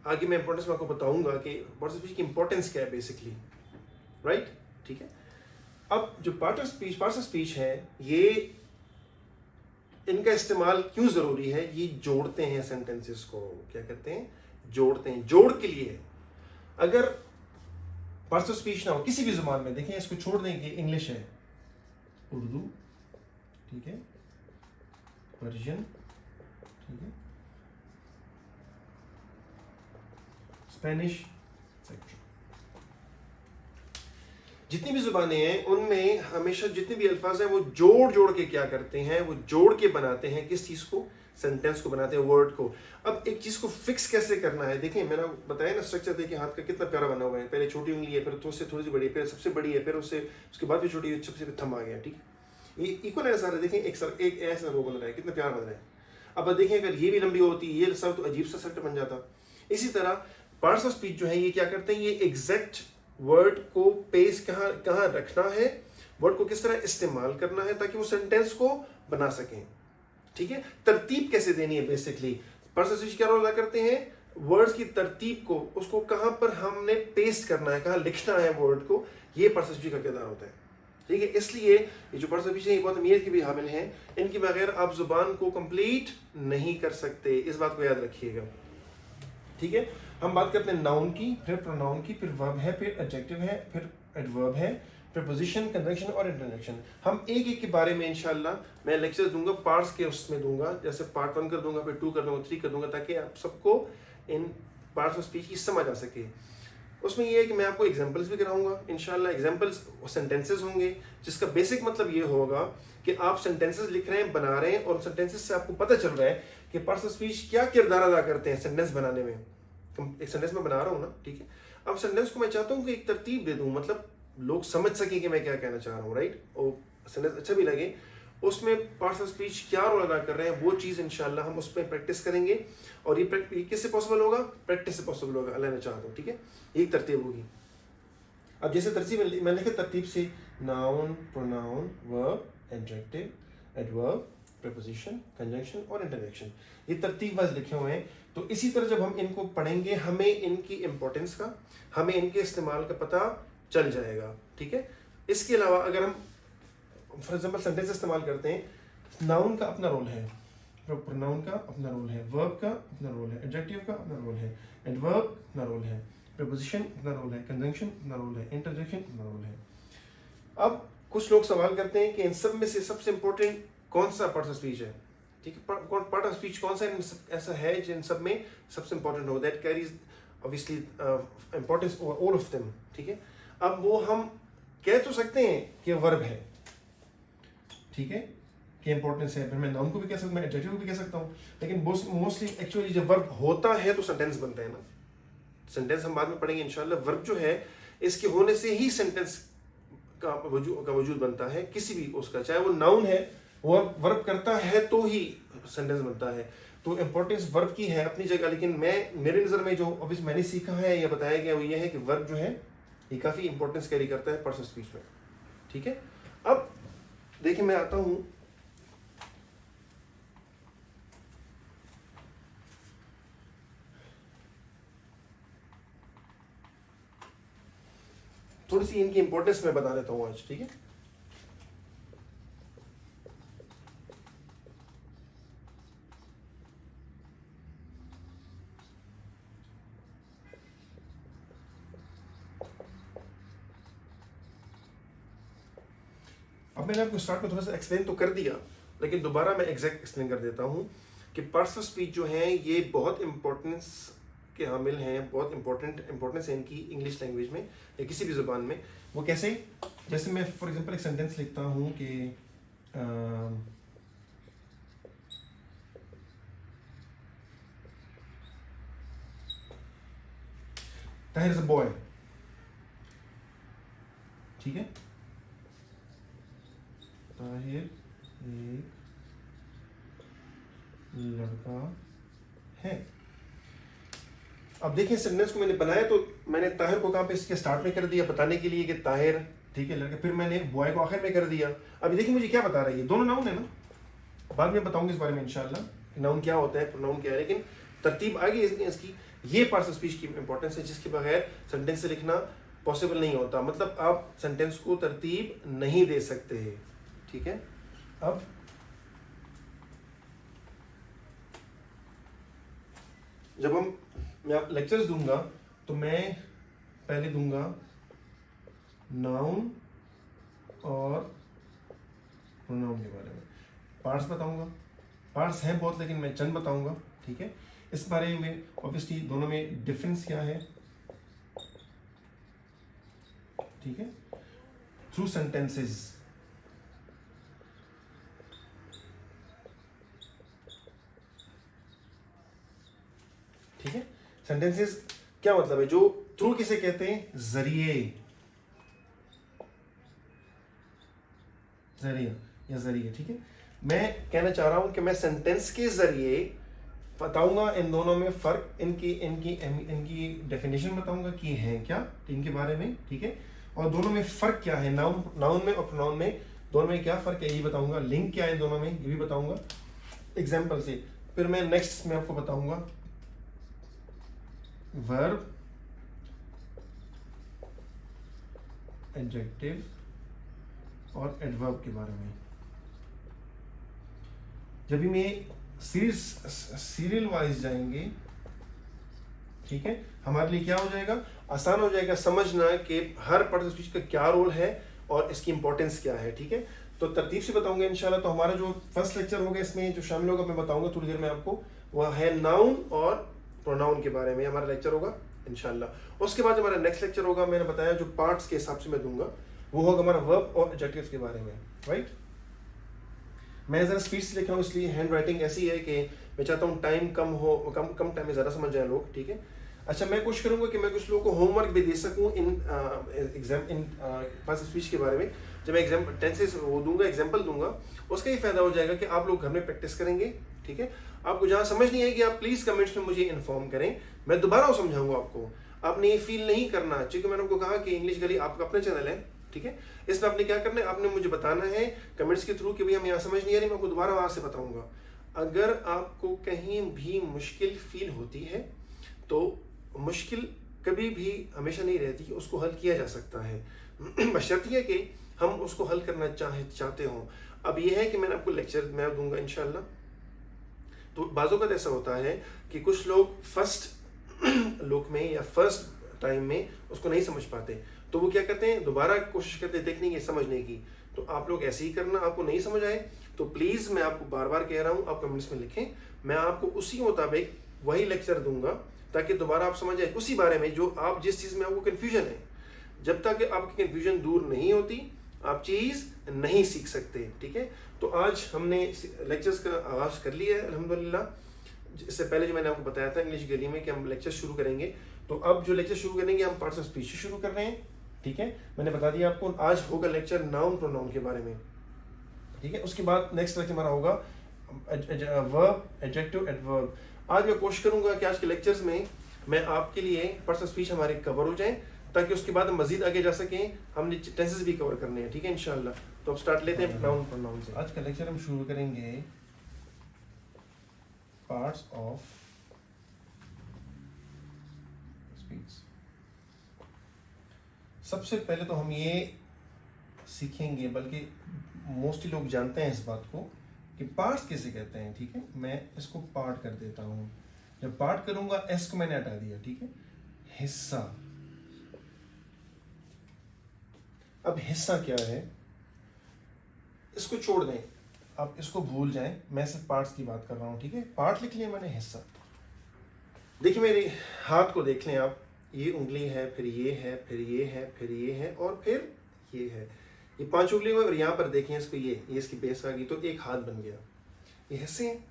आगे मैं इंपॉर्टेंस में आपको बताऊंगा कि पार्ट्स ऑफ स्पीच की इंपॉर्टेंस क्या है बेसिकली, राइट, ठीक है। अब जो पार्ट्स ऑफ स्पीच है, ये इनका इस्तेमाल क्यों जरूरी है, ये जोड़ते हैं सेंटेंसेस को, क्या कहते हैं, जोड़ते हैं, जोड़ के लिए। अगर पार्ट्स ऑफ स्पीच ना हो किसी भी जुबान में, देखें इसको छोड़ देंगे, इंग्लिश है, उर्दू, ठीक है, पर्शियन, ठीक है, स्पेनिश, एक्सेट्रा, जितनी भी जुबानें हैं उनमें हमेशा जितने भी अल्फाज हैं वो जोड़ जोड़ के क्या करते हैं, वो जोड़ के बनाते हैं किस चीज को, सेंटेंस को बनाते हैं, वर्ड को। अब एक चीज को फिक्स कैसे करना है, देखें मैंने बताया ना स्ट्रक्चर, देखिए हाथ का कितना प्यारा बना हुआ है, पहले छोटी उंगली है, फिर उससे थोड़ी सी बड़ी है, फिर सबसे बड़ी है, फिर उसके बाद भी छोटी है, सबसे थम आ गया, ठीक है। ये इक्वल है सारे, देखें एक ऐसा वो बन रहा है, कितना प्यारा बन रहा है। अब देखें अगर ये भी लंबी होती, ये सब तो अजीब सा सेट बन जाता। इसी तरह पार्ट्स ऑफ स्पीच जो है ये क्या करते हैं, ये एग्जैक्ट वर्ड को पेस कहाँ रखना है वर्ड को किस तरह इस्तेमाल करना है ताकि वो सेंटेंस को बना सकें, ठीक है। तरतीब कैसे देनी है, बेसिकली पर्सन स्पीच क्या रोल अदा करते हैं, वर्ड्स की तरतीब को, उसको कहां पर हमने पेस्ट करना है, कहां लिखना है वर्ड को, ये पर्सन स्पीच का किरदार होता है, ठीक है। इसलिए ये जो पर्सन स्पीच है ये बहुत अमीर के भी हामिल हैं, इनके बगैर आप जुबान को कंप्लीट नहीं कर सकते, इस बात को याद रखिएगा, ठीक है। हम बात करते हैं नाउन की, फिर प्रोनाउन की, फिर वर्ब है, फिर एडजेक्टिव है, फिर एडवर्ब है, प्रपोजिशन, कंजंक्शन और इंटरजेक्शन। हम एक एक के बारे में इंशाल्लाह मैं लेक्चर दूंगा, पार्ट्स के उसमें दूंगा, जैसे पार्ट 1 कर दूंगा, फिर 2 कर दूंगा, 3 कर दूंगा, ताकि आप सबको इन पार्ट्स ऑफ स्पीच की समझ आ सके। उसमें ये है कि मैं आपको एग्जांपल्स भी कराऊंगा इंशाल्लाह। एग्जांपल्स सेंटेंसेस होंगे जिसका बेसिक मतलब ये होगा कि आप सेंटेंसेस लिख रहे हैं, बना रहे हैं, और सेंटेंसेस से आपको पता चल रहा है कि पर्सन स्पीच क्या किरदार अदा करते हैं सेंटेंस बनाने में। एक सेंटेंस में बना रहा हूँ ना, ठीक है। अब सेंटेंस को मैं चाहता हूँ कि एक तरतीब दे दूँ, मतलब लोग समझ सके कि मैं क्या कहना चाह रहा हूँ, राइट, और सेंटेंस अच्छा भी लगे, उसमें पार्ट्स ऑफ स्पीच क्या रोल अदा कर रहे हैं, वो चीज़ इंशाल्लाह हम उस पर प्रैक्टिस करेंगे। और ये किससे पॉसिबल होगा, प्रैक्टिस से पॉसिबल होगा, अल्लाह ने चाहा तो, ठीक है। एक तरतीब होगी। अब जैसे तरतीब मैं लिखे तरतीब से, noun, pronoun, verb, adjective, adverb, preposition, conjunction और इंटरजेक्शन, ये तरतीब वाइज लिखे हुए हैं। तो इसी तरह जब हम इनको पढ़ेंगे हमें इनकी इंपॉर्टेंस का, हमें इनके इस्तेमाल का पता चल जाएगा, ठीक है। इसके अलावा अगर हम फॉर एग्जाम्पल सेंटेंस इस्तेमाल करते हैं, नाउन का अपना रोल है, प्रोनाउन का अपना रोल है, वर्ब का अपना रोल है, एडजेक्टिव का अपना रोल है, एडवर्ब अपना रोल है, प्रपोजिशन अपना रोल है, कंजंक्शन अपना रोल है, इंटरजेक्शन अपना रोल है। अब कुछ लोग सवाल करते हैं कि इन सब में से सबसे इंपॉर्टेंट कौन सा पार्ट ऑफ स्पीच है, ठीक है। पार्ट ऑफ स्पीच कौन सा ऐसा है जिन सब में सबसे इंपॉर्टेंट हो, that carries obviously importance over all of them, ठीक है। अब वो हम कह तो सकते हैं कि वर्ब है, ठीक है, कि इंपॉर्टेंस है, फिर मैं नाउन को भी कह सकता हूँ, मैं एडजेक्टिव को भी कह सकता हूँ, लेकिन मोस्टली एक्चुअली जब वर्ब होता है तो सेंटेंस बनता है ना। सेंटेंस हम बाद में पढ़ेंगे इंशाल्लाह। वर्ब जो है इसके होने से ही सेंटेंस का वजूद बनता है, किसी भी उसका, चाहे वो नाउन है, वो वर्ब करता है तो ही सेंटेंस बनता है। तो इंपॉर्टेंस वर्ब की है अपनी जगह, लेकिन मेरे नज़र में जो ऑब्वियसली मैंने सीखा है या बताया गया वो ये है कि वर्ब जो है ये काफ़ी इंपॉर्टेंस कैरी करता है पर्सन स्पीच में, ठीक है। अब देखिए मैं आता हूँ, थोड़ी सी इनकी इंपॉर्टेंस मैं बता देता हूँ आज, ठीक है। अब मैंने आपको स्टार्ट में थोड़ा सा एक्सप्लेन तो कर दिया, लेकिन दोबारा मैं एग्जैक्ट एक्सप्लेन कर देता हूँ कि पार्ट्स ऑफ स्पीच जो हैं ये बहुत इंपॉर्टेंस के हामिल हैं, बहुत इंपॉर्टेंस है इनकी इंग्लिश लैंग्वेज में या किसी भी ज़ुबान में। वो कैसे, जैसे मैं फॉर एग्जांपल एक सेंटेंस लिखता हूँ कि ताहिर इज अ बॉय, ठीक है, ताहिर एक लड़का है। अब देखिए सेंटेंस को मैंने बनाया तो मैंने ताहिर को कहाँ पे इसके स्टार्ट में कर दिया बताने के लिए कि ताहिर, ठीक है, लड़का, फिर मैंने बॉय को आखिर में कर दिया। अभी देखिए मुझे क्या बता रही है, दोनों नाउन है ना, बाद में बताऊंगी इस बारे में इंशाल्लाह नाउन क्या होता है, प्रोनाउन क्या है, लेकिन तरतीब आगे इसकी। ये पार्ट्स ऑफ स्पीच की इंपॉर्टेंस है जिसके बगैर सेंटेंस से लिखना पॉसिबल नहीं होता, मतलब आप सेंटेंस को तरतीब नहीं दे सकते, ठीक है। अब जब मैं आप लेक्चर्स दूंगा तो मैं पहले दूंगा नाउन और प्रोनाउन के बारे में, पार्ट्स बताऊंगा, पार्ट्स हैं बहुत लेकिन मैं चंद बताऊंगा, ठीक है। इस बारे में ऑब्वियसली दोनों में डिफरेंस क्या है, ठीक है, थ्रू सेंटेंसेस, ठीक है। सेंटेंसेस क्या मतलब है, जो थ्रू किसे कहते हैं, जरिए, जरिया या जरिए, ठीक है। मैं कहना चाह रहा हूं कि मैं सेंटेंस के जरिए बताऊंगा इन दोनों में फर्क, इनकी इनकी इनकी डेफिनेशन बताऊंगा कि हैं क्या इनके बारे में, ठीक है। और दोनों में फ़र्क क्या है, नाउन में और प्रोनाउन में दोनों में क्या फ़र्क है ये बताऊंगा, लिंक क्या है दोनों में ये भी बताऊंगा एग्जाम्पल से। फिर मैं नेक्स्ट में आपको बताऊंगा वर्ब, एडजेक्टिव और एडवर्ब के बारे में। जब भी मैं सीरियल वाइज जाएंगे, ठीक है, हमारे लिए क्या हो जाएगा, आसान हो जाएगा समझना कि हर पार्ट ऑफ स्पीच का क्या रोल है और इसकी इंपॉर्टेंस क्या है। ठीक है, तो तरतीब से बताऊंगा इंशाल्लाह। तो हमारा जो फर्स्ट लेक्चर होगा इसमें जो शामिल होगा मैं बताऊंगा थोड़ी देर में आपको, वह है नाउन और प्रोनाउन के बारे में हमारा लेक्चर होगा इंशाल्लाह। उसके बाद हमारा नेक्स्ट लेक्चर होगा, मैंने बताया जो पार्ट्स के हिसाब से मैं दूंगा, वो होगा हमारा वर्ब और एडजेक्टिव्स के बारे में। राइट, मैं ज़रा स्पीड से लिख रहा हूँ इसलिए हैंड राइटिंग ऐसी है कि मैं चाहता हूँ टाइम कम हो, कम टाइम में ज़्यादा समझ जाए लोग। ठीक है, अच्छा मैं कोशिश करूँगा कि मैं कुछ लोगों को होमवर्क भी दे सकूँ इन पास्ट स्पीच के बारे में। जब मैं एग्जाम टेंसेस वो दूंगा, एग्जाम्पल दूंगा, उसका ये फायदा हो जाएगा कि आप लोग घर में प्रैक्टिस करेंगे। ठीक है, आपको जहाँ समझ नहीं आएगी आप प्लीज़ कमेंट्स में मुझे इन्फॉर्म करें, मैं दोबारा वो समझाऊंगा आपको। आपने ये फील नहीं करना, क्योंकि मैंने आपको कहा कि इंग्लिश गली आपका अपना चैनल है। ठीक है, इसमें आपने क्या करना है, आपने मुझे बताना है कमेंट्स के थ्रू कि भाई हम यहाँ समझ नहीं आ रही, मैं आपको दोबारा वहाँ से बताऊंगा। अगर आपको कहीं भी मुश्किल फील होती है तो मुश्किल कभी भी हमेशा नहीं रहती, उसको हल किया जा सकता है बशर्ते है कि हम उसको हल करना चाहते हो। अब यह है कि मैंने आपको लेक्चर मैं दूंगा इंशाल्लाह। तो बाज़ों का ऐसा होता है कि कुछ लोग फर्स्ट लुक में या फर्स्ट टाइम में उसको नहीं समझ पाते, तो वो क्या करते हैं, दोबारा कोशिश करते हैं देखने की, समझने की। तो आप लोग ऐसे ही करना, आपको नहीं समझ आए तो प्लीज़ मैं आपको बार बार कह रहा हूँ, आप कमेंट्स में लिखें, मैं आपको उसी के मुताबिक वही लेक्चर दूंगा ताकि दोबारा आप समझ आए उसी बारे में जो आप जिस चीज़ में आपको कन्फ्यूजन है। जब तक आपकी कन्फ्यूजन दूर नहीं होती आप चीज़ नहीं सीख सकते। ठीक है, तो आज हमने लेक्चर्स का आगाज़ कर लिया है अल्हम्दुलिल्लाह। इससे पहले जो मैंने आपको बताया था इंग्लिश गली में कि हम लेक्चर शुरू करेंगे, तो अब जो लेक्चर शुरू करेंगे हम पार्ट्स ऑफ स्पीच शुरू कर रहे हैं। ठीक है, मैंने बता दिया आपको, आज होगा लेक्चर नाउन प्रोनाउन के बारे में। ठीक है, उसके बाद नेक्स्ट लेक्चर हमारा होगा वर्ब, एडजेक्टिव, एडवर्ब। आज मैं कोशिश करूंगा कि आज के लेक्चर्स में मैं आपके लिए पार्ट्स ऑफ स्पीच हमारे कवर हो जाएं, ताकि उसके बाद हम मजीद आगे जा सकें। हमने टेंसेस भी कवर करने हैं। ठीक है इंशाल्लाह। तो अब स्टार्ट लेते हैं नाउन प्रोनाउन से। आज का लेक्चर हम शुरू करेंगे पार्ट्स ऑफ स्पीच। सबसे पहले तो हम ये सीखेंगे, बल्कि मोस्टली लोग जानते हैं इस बात को कि पार्ट्स किसे कहते हैं। ठीक है, मैं इसको पार्ट कर देता हूं। जब पार्ट करूंगा एस को मैंने हटा दिया। ठीक है, हिस्सा। अब हिस्सा क्या है, इसको छोड़ दें, आप इसको भूल जाएं, मैं सिर्फ पार्ट्स की बात कर रहा हूं। ठीक है, पार्ट लिख लिया मैंने, हिस्सा। देखिए मेरे हाथ को देख लें आप, ये उंगली है, फिर ये है, फिर ये है, फिर ये है और फिर ये है, ये 5 उंगली में। और यहाँ पर देखें इसको, ये इसकी बेस आ गई, तो एक हाथ बन गया। ये हिस्से हैं।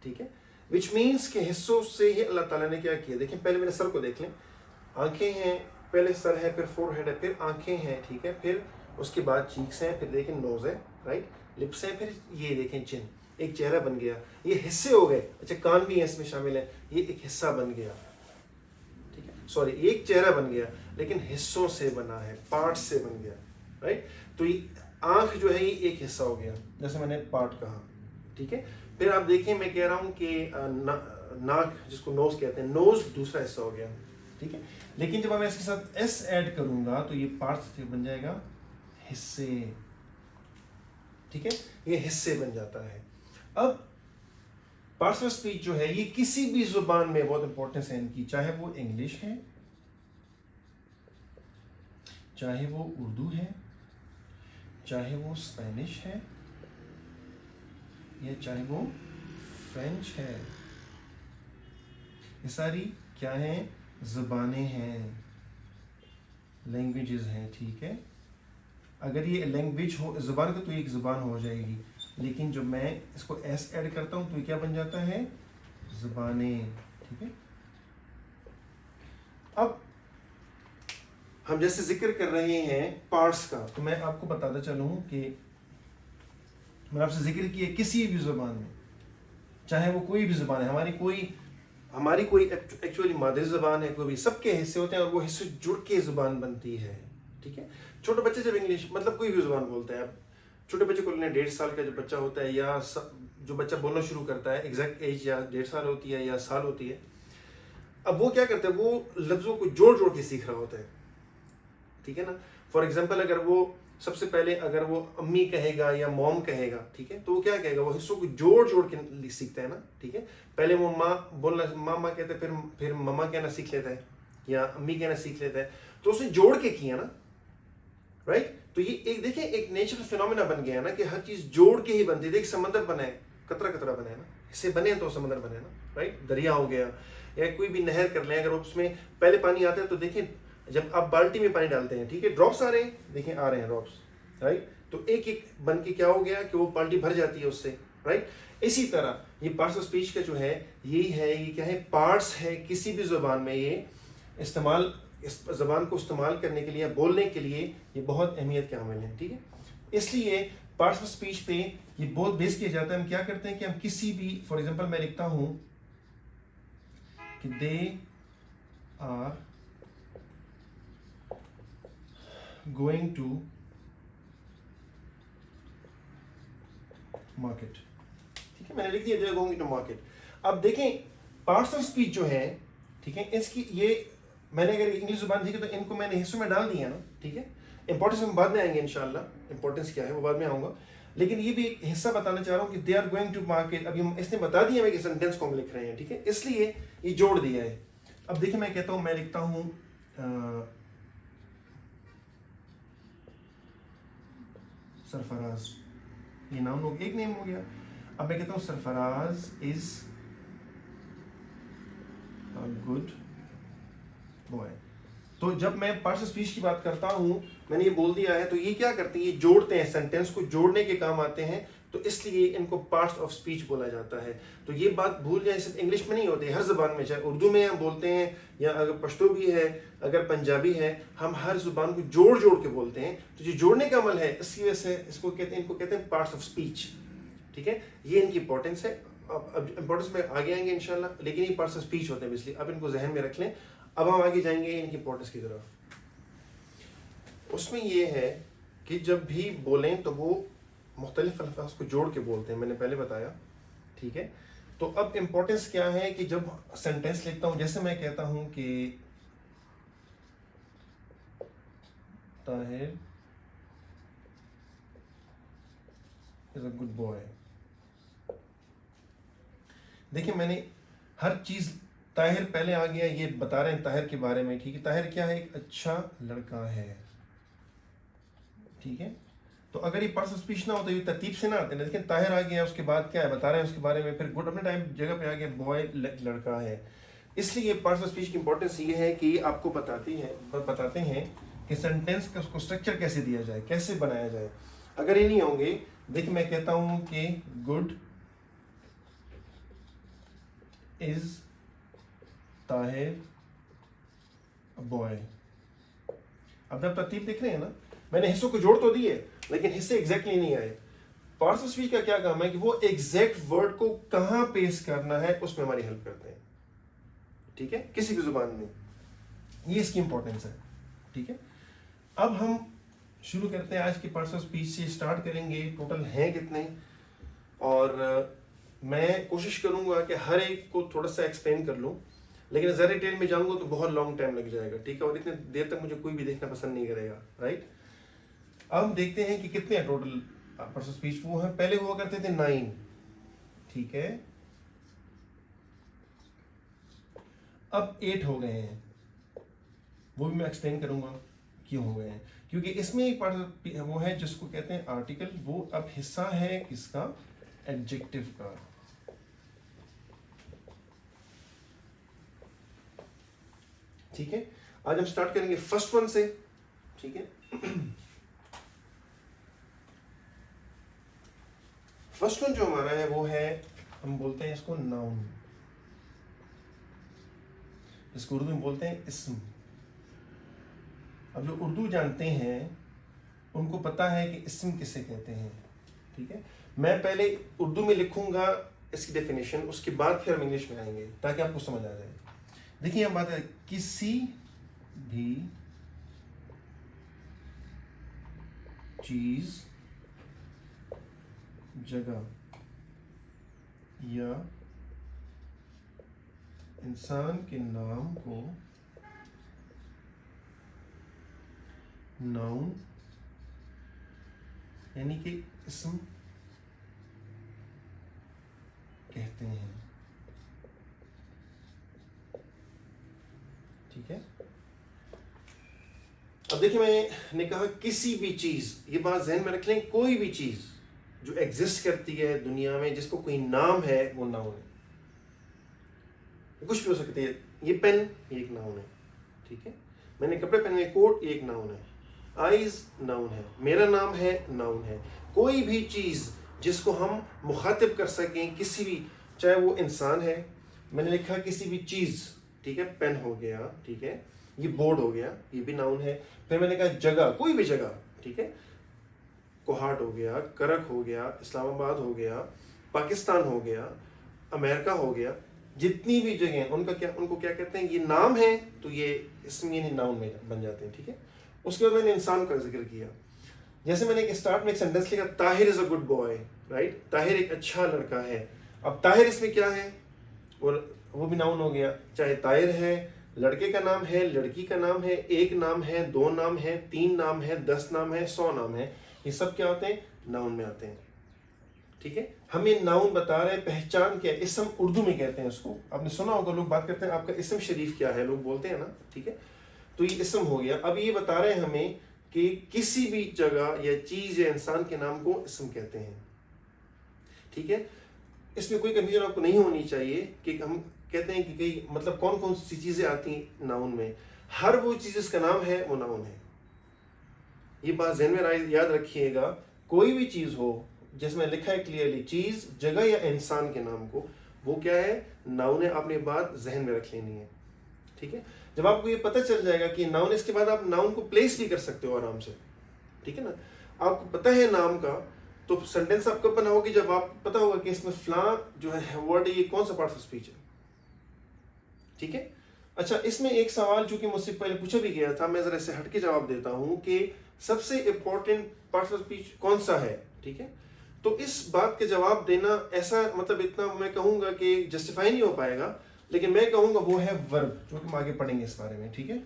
ठीक है, विच मीन्स के हिस्सों से ही अल्लाह ताला ने क्या किया। देखें पहले मेरे सर को देख लें, आंखें हैं, पहले सर है, फिर फोरहेड है, फिर आंखें हैं। ठीक है, फिर उसके बाद चीक्स हैं, फिर देखें नोज है, राइट, लिप्स है, फिर ये देखें चिन, एक चेहरा बन गया। ये हिस्से हो गए। अच्छा कान भी है इसमें शामिल है, ये एक हिस्सा बन गया। ठीक है, सॉरी, एक चेहरा बन गया लेकिन हिस्सों से बना है, पार्ट से बन गया। राइट, तो ये आंख जो है ये एक हिस्सा हो गया, जैसे मैंने पार्ट कहा। ठीक है, फिर आप देखें मैं कह रहा हूं कि नाक जिसको नोज कहते हैं, नोज दूसरा हिस्सा हो गया। ठीक है, लेकिन जब मैं इसके साथ एस ऐड करूंगा तो ये पार्ट से बन जाएगा हिस्से। ठीक है, ये हिस्से बन जाता है। अब पार्ट्स ऑफ स्पीच जो है ये किसी भी जुबान में बहुत इंपॉर्टेंस है इनकी, चाहे वो इंग्लिश है, चाहे वो उर्दू है, चाहे वो स्पेनिश है, या चाहे वो फ्रेंच है। ये सारी क्या हैं, ज़ुबानें हैं, लैंग्वेजेस हैं। ठीक है, अगर ये लैंग्वेज हो ज़ुबान का तो एक ज़ुबान हो जाएगी, लेकिन जब मैं इसको एस ऐड करता हूं तो ये क्या बन जाता है, ज़ुबानें। ठीक है, अब हम जैसे जिक्र कर रहे हैं पार्ट्स का, तो मैं आपको बताता चलूं कि मैंने आपसे जिक्र किया किसी भी ज़ुबान में, चाहे वो कोई भी ज़ुबान है, हमारी कोई एक्चुअली मादरी ज़ुबान है, कोई भी, सबके हिस्से होते हैं और वो हिस्से जुड़ के ज़ुबान बनती है। ठीक है। छोटे बच्चे जब इंग्लिश मतलब कोई भी जुबान बोलते हैं, आप छोटे बच्चे को लेना 1.5 साल का जो बच्चा होता है या जो बच्चा बोलना शुरू करता है, एग्जैक्ट एज या 1.5 साल होती है या साल होती है, अब वो क्या करता है, वो लफ्जों को जोड़ जोड़ के सीख रहा होता है, ठीक है ना। फॉर एग्जाम्पल अगर वो सबसे पहले अगर वो अम्मी कहेगा या मॉम कहेगा, ठीक है, तो वो क्या कहेगा, वो हिस्सों को जोड़ जोड़ के सीखता है ना, ठीक है। पहले वो माँ बोलना माँ कहते हैं, फिर मम्मा कहना सीख लेता है या अम्मी कहना सीख लेता है, तो उसने जोड़ के किया ना, राइट। तो ये एक देखिए एक नेचुरल फिनोमेना बन गया ना कि हर चीज जोड़ के ही बनती है। देख समंदर बना है, कतरा कतरा बना है ना, इससे बने तो समंदर बने ना, राइट। दरिया हो गया या कोई भी नहर कर लें, अगर उसमें पहले पानी आता है तो देखें जब आप बाल्टी में पानी डालते हैं, ठीक है, ड्रॉप्स आ रहे हैं, देखें आ रहे हैं ड्रॉप्स, राइट। तो एक एक बन के क्या हो गया कि वो बाल्टी भर जाती है उससे, राइट। इसी तरह ये पार्ट्स ऑफ स्पीच का जो है यही है, ये क्या है, पार्ट्स है किसी भी जुबान में, ये इस्तेमाल इस जबान को इस्तेमाल करने के लिए, बोलने के लिए ये बहुत अहमियत के हामिल है, ठीक है। इसलिए पार्ट्स ऑफ स्पीच पे ये बहुत बेस किया जाता है। हम क्या करते हैं कि हम किसी भी, फॉर एग्जांपल मैं लिखता हूं कि they are going to market, ठीक है, मैंने लिख दिया they are going to market. अब देखें पार्ट्स ऑफ स्पीच जो है, ठीक है, इसकी ये मैंने अगर इंग्लिश जुबान थी तो इनको मैंने हिस्सों में डाल दिया ना, ठीक है। इंपॉर्टेंस हम बाद में आएंगे इंशाल्लाह, इंपॉर्टेंस क्या है वो बाद में आऊंगा, लेकिन ये भी एक हिस्सा बताना चाह रहा हूँ कि they are going to market. अभी इसने बता दिया मैं कि सेंटेंस को हम लिख रहे हैं, ठीक है, इसलिए ये जोड़ दिया है। अब देखिए मैं कहता हूँ, मैं लिखता हूँ सरफराज, ये नाम लोग एक नेम हो गया। अब मैं कहता हूँ Sarfaraz is a good boy. तो जब मैं पार्ट्स ऑफ स्पीच की बात करता हूं, मैंने ये बोल दिया है, तो ये क्या करते हैं, ये जोड़ते हैं, सेंटेंस को जोड़ने के काम आते हैं, तो इसलिए इनको पार्ट्स ऑफ स्पीच बोला जाता है। तो ये बात भूल जाए, सिर्फ इंग्लिश में नहीं होती, हर जबान में, चाहे उर्दू में हम बोलते हैं या अगर पश्तो भी है, अगर पंजाबी है, हम हर जुबान को जोड़ जोड़ के बोलते हैं। तो जो जोड़ने का अमल है, इसकी वजह से इनको कहते हैं पार्ट्स ऑफ स्पीच, ठीक है। ये इनकी इंपॉर्टेंस है। अब इंपॉर्टेंस में आगे आएंगे इंशाल्लाह, लेकिन ये पार्ट्स ऑफ स्पीच होते हैं, इसलिए अब इनको जहन में रख लें। अब हम आगे जाएंगे इनकी इंपॉर्टेंस की तरफ। उसमें ये है कि जब भी बोलें तो वो मुख्तलिफ अल्फाज को जोड़ के बोलते हैं, मैंने पहले बताया, ठीक है। तो अब इंपॉर्टेंस क्या है कि जब सेंटेंस लिखता हूं, जैसे मैं कहता हूं कि Tahir is a good boy. देखिए मैंने हर चीज, ताहिर पहले आ गया, ये बता रहे हैं ताहिर के बारे में, ठीक है। ताहिर क्या है, एक अच्छा लड़का है, ठीक है। तो अगर ये पार्ट्स ऑफ स्पीच ना हो तो ये तरतीब से ना आते हैं, लेकिन ताहिर आ गया, उसके बाद क्या है बता रहे हैं उसके बारे में, फिर गुड अपने टाइम जगह पे आ गया, बॉय लड़का है। इसलिए पार्ट्स ऑफ स्पीच की इंपॉर्टेंस ये है कि आपको बताते हैं कि सेंटेंस का उसको स्ट्रक्चर कैसे दिया जाए, कैसे बनाया जाए। अगर ये नहीं होंगे, देखिए मैं कहता हूं कि गुड इज ताहिर बॉय। अब जब तरतीब देख रहे हैं ना, मैंने हिस्सों को जोड़ तो दिए, लेकिन हिस्से एग्जैक्टली नहीं आए। पार्ट्स ऑफ स्पीच का क्या काम है कि वो एग्जैक्ट वर्ड को कहां पेश करना है उसमें हमारी हेल्प करते हैं, ठीक है, किसी भी जुबान में। ये इसकी इंपॉर्टेंस है, ठीक है। अब हम शुरू करते हैं आज की पार्ट्स ऑफ स्पीच से, स्टार्ट करेंगे। टोटल हैं कितने, और मैं कोशिश करूंगा कि हर एक को थोड़ा सा एक्सप्लेन कर लूं, लेकिन ज़रा डिटेल में जाऊंगा तो बहुत लॉन्ग टाइम लग जाएगा, ठीक है, और इतने देर तक मुझे कोई भी देखना पसंद नहीं करेगा, राइट। अब हम देखते हैं कि कितने हैं टोटल पार्ट्स ऑफ स्पीच। वो है पहले हुआ करते थे 9, ठीक है, अब 8 हो गए हैं। वो भी मैं एक्सप्लेन करूंगा क्यों हो गए हैं, क्योंकि इसमें एक पार्ट वो है जिसको कहते हैं आर्टिकल, वो अब हिस्सा है किसका, एडजेक्टिव का, ठीक है। आज हम स्टार्ट करेंगे फर्स्ट वन से, ठीक है। फर्स्ट वन जो हमारा है वो है, हम बोलते हैं इसको नाउन, इसको उर्दू में बोलते हैं इस्म। अब जो उर्दू जानते हैं उनको पता है कि इस्म किसे कहते हैं, ठीक है। मैं पहले उर्दू में लिखूंगा इसकी डेफिनेशन, उसके बाद फिर हम इंग्लिश में आएंगे ताकि आपको समझ आ जाए। देखिए हम बात है, किसी भी चीज, जगह या इंसान के नाम को नाउन यानी कि इस्म कहते हैं। ठीक है, अब देखिए मैंने कहा किसी भी चीज, ये बात जहन में रख लें, कोई भी चीज जो एग्जिस्ट करती है दुनिया में जिसको कोई नाम है वो नाउन है। कुछ भी हो सकती है, ये पेन ये एक नाउन है। ठीक है, मैंने कपड़े पहने, कोट ये एक नाउन है, आइज नाउन है, मेरा नाम है नाउन है। कोई भी चीज जिसको हम मुखातिब कर सकें, किसी भी, चाहे वो इंसान है, मैंने लिखा किसी भी चीज, ठीक है, पेन हो गया, ठीक है, ये बोर्ड हो गया, ये भी नाउन है। फिर मैंने कहा जगह, कोई भी जगह, ठीक है, कोहाट हो गया, करक हो गया, इस्लामाबाद हो गया, पाकिस्तान हो गया, अमेरिका हो गया, जितनी भी जगह उनको क्या कहते हैं, ये नाम है, तो ये इसमें यानी नाउन में बन जाते हैं। ठीक है, उसके बाद मैंने इंसान का जिक्र किया। जैसे मैंने एक स्टार्ट में एक सेंटेंस लिखा, Tahir is a good boy, right, Tahir एक अच्छा लड़का है। अब ताहिर इसमें क्या है, और वो भी नाउन हो गया। चाहे ताहिर है, लड़के का नाम है, लड़की का नाम है, एक नाम है, दो नाम है, तीन नाम है, 10 नाम है, 100 नाम है, ये सब क्या होते हैं, नाउन में आते हैं। ठीक है, हम ये नाउन बता रहे हैं, पहचान क्या है, इस्म उर्दू में कहते हैं उसको। आपने सुना होगा, लोग बात करते हैं आपका इस्म शरीफ क्या है, लोग बोलते हैं ना। ठीक है, तो ये इस्म हो गया। अब ये बता रहे हैं हमें कि किसी भी जगह या चीज या इंसान के नाम को इस्म कहते हैं। ठीक है, इसमें कोई कंफ्यूजन आपको नहीं होनी चाहिए कि हम कहते हैं कि कई मतलब कौन कौन सी चीजें आती हैं नाउन में। हर वो चीज जिसका नाम है वो नाउन है। ये बात ज़हन में याद रखिएगा, कोई भी चीज हो जिसमें लिखा है क्लियरली चीज, जगह या इंसान के नाम को, वो क्या है, नाउन है। आपने बात जहन में रख लेनी है। ठीक है, जब आपको ये पता चल जाएगा कि नाउन, इसके बाद आप नाउन को प्लेस भी कर सकते हो आराम से। ठीक है ना, आपको पता है नाम का, तो सेंटेंस आपको बना होगी जब आपको पता होगा कि इसमें फ्ला जो है वर्ड है, ये कौन सा पार्ट ऑफ स्पीच है। ठीक है, अच्छा, इसमें एक सवाल जो कि मुझसे पहले पूछा भी गया था, मैं जरा इससे हटके जवाब देता हूं कि सबसे इंपॉर्टेंट पार्ट ऑफ स्पीच कौन सा है। ठीक है, तो इस बात के जवाब देना ऐसा मतलब इतना मैं कहूंगा कि जस्टिफाई नहीं हो पाएगा, लेकिन मैं कहूंगा वो है वर्ब, जो कि हम आगे पढ़ेंगे इस बारे में। ठीक है,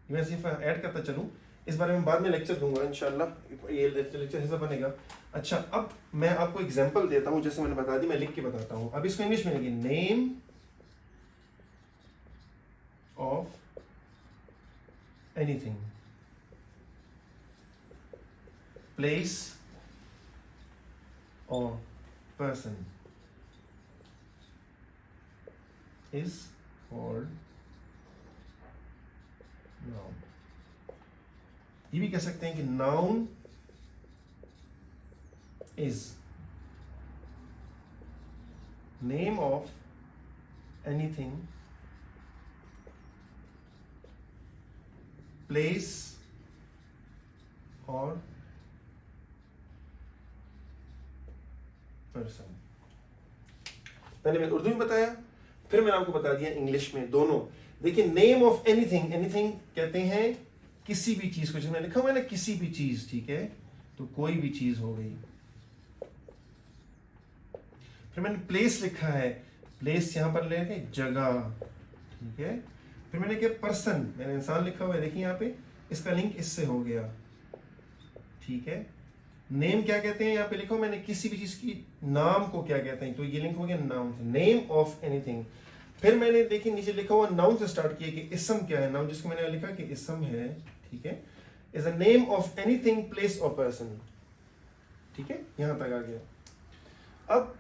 मैं सिर्फ ऐड करता चलूं, इस बारे में बाद में लेक्चर दूंगा इंशाल्लाह, ये लेक्चर हिस्सा बनेगा। अच्छा, अब मैं आपको एग्जांपल देता हूं, जैसे मैंने बता दी, मैं लिख के बताता हूं। अब इसको इंग्लिश में लिखिए, name of anything, place or person is called noun। ये भी कह सकते हैं कि noun is name of anything, place or person. मैंने उर्दू में बताया, फिर मैंने आपको बता दिया इंग्लिश में, दोनों। देखिए, नेम ऑफ एनीथिंग, एनीथिंग कहते हैं किसी भी चीज को, जिसमें लिखा हुआ है ना किसी भी चीज, ठीक है, तो कोई भी चीज हो गई। फिर मैंने प्लेस लिखा है, प्लेस यहां पर लेके जगह, ठीक है। फिर मैंने क्या, पर्सन, मैंने इंसान लिखा हुआ है, देखिए यहाँ पे, इसका लिंक इससे हो गया, ठीक है। नेम क्या कहते हैं, यहाँ पे लिखो मैंने, किसी भी चीज की नाम को क्या कहते हैं, तो ये लिंक हो गया नाउन से, नेम ऑफ एनीथिंग। फिर मैंने देखिए नीचे लिखा हुआ नाउन से स्टार्ट किया कि इस्म क्या है, नाउन जिसको मैंने लिखा कि इस्म है, ठीक है, is a name of anything, place और पर्सन, ठीक है, यहां तक आ गया। अब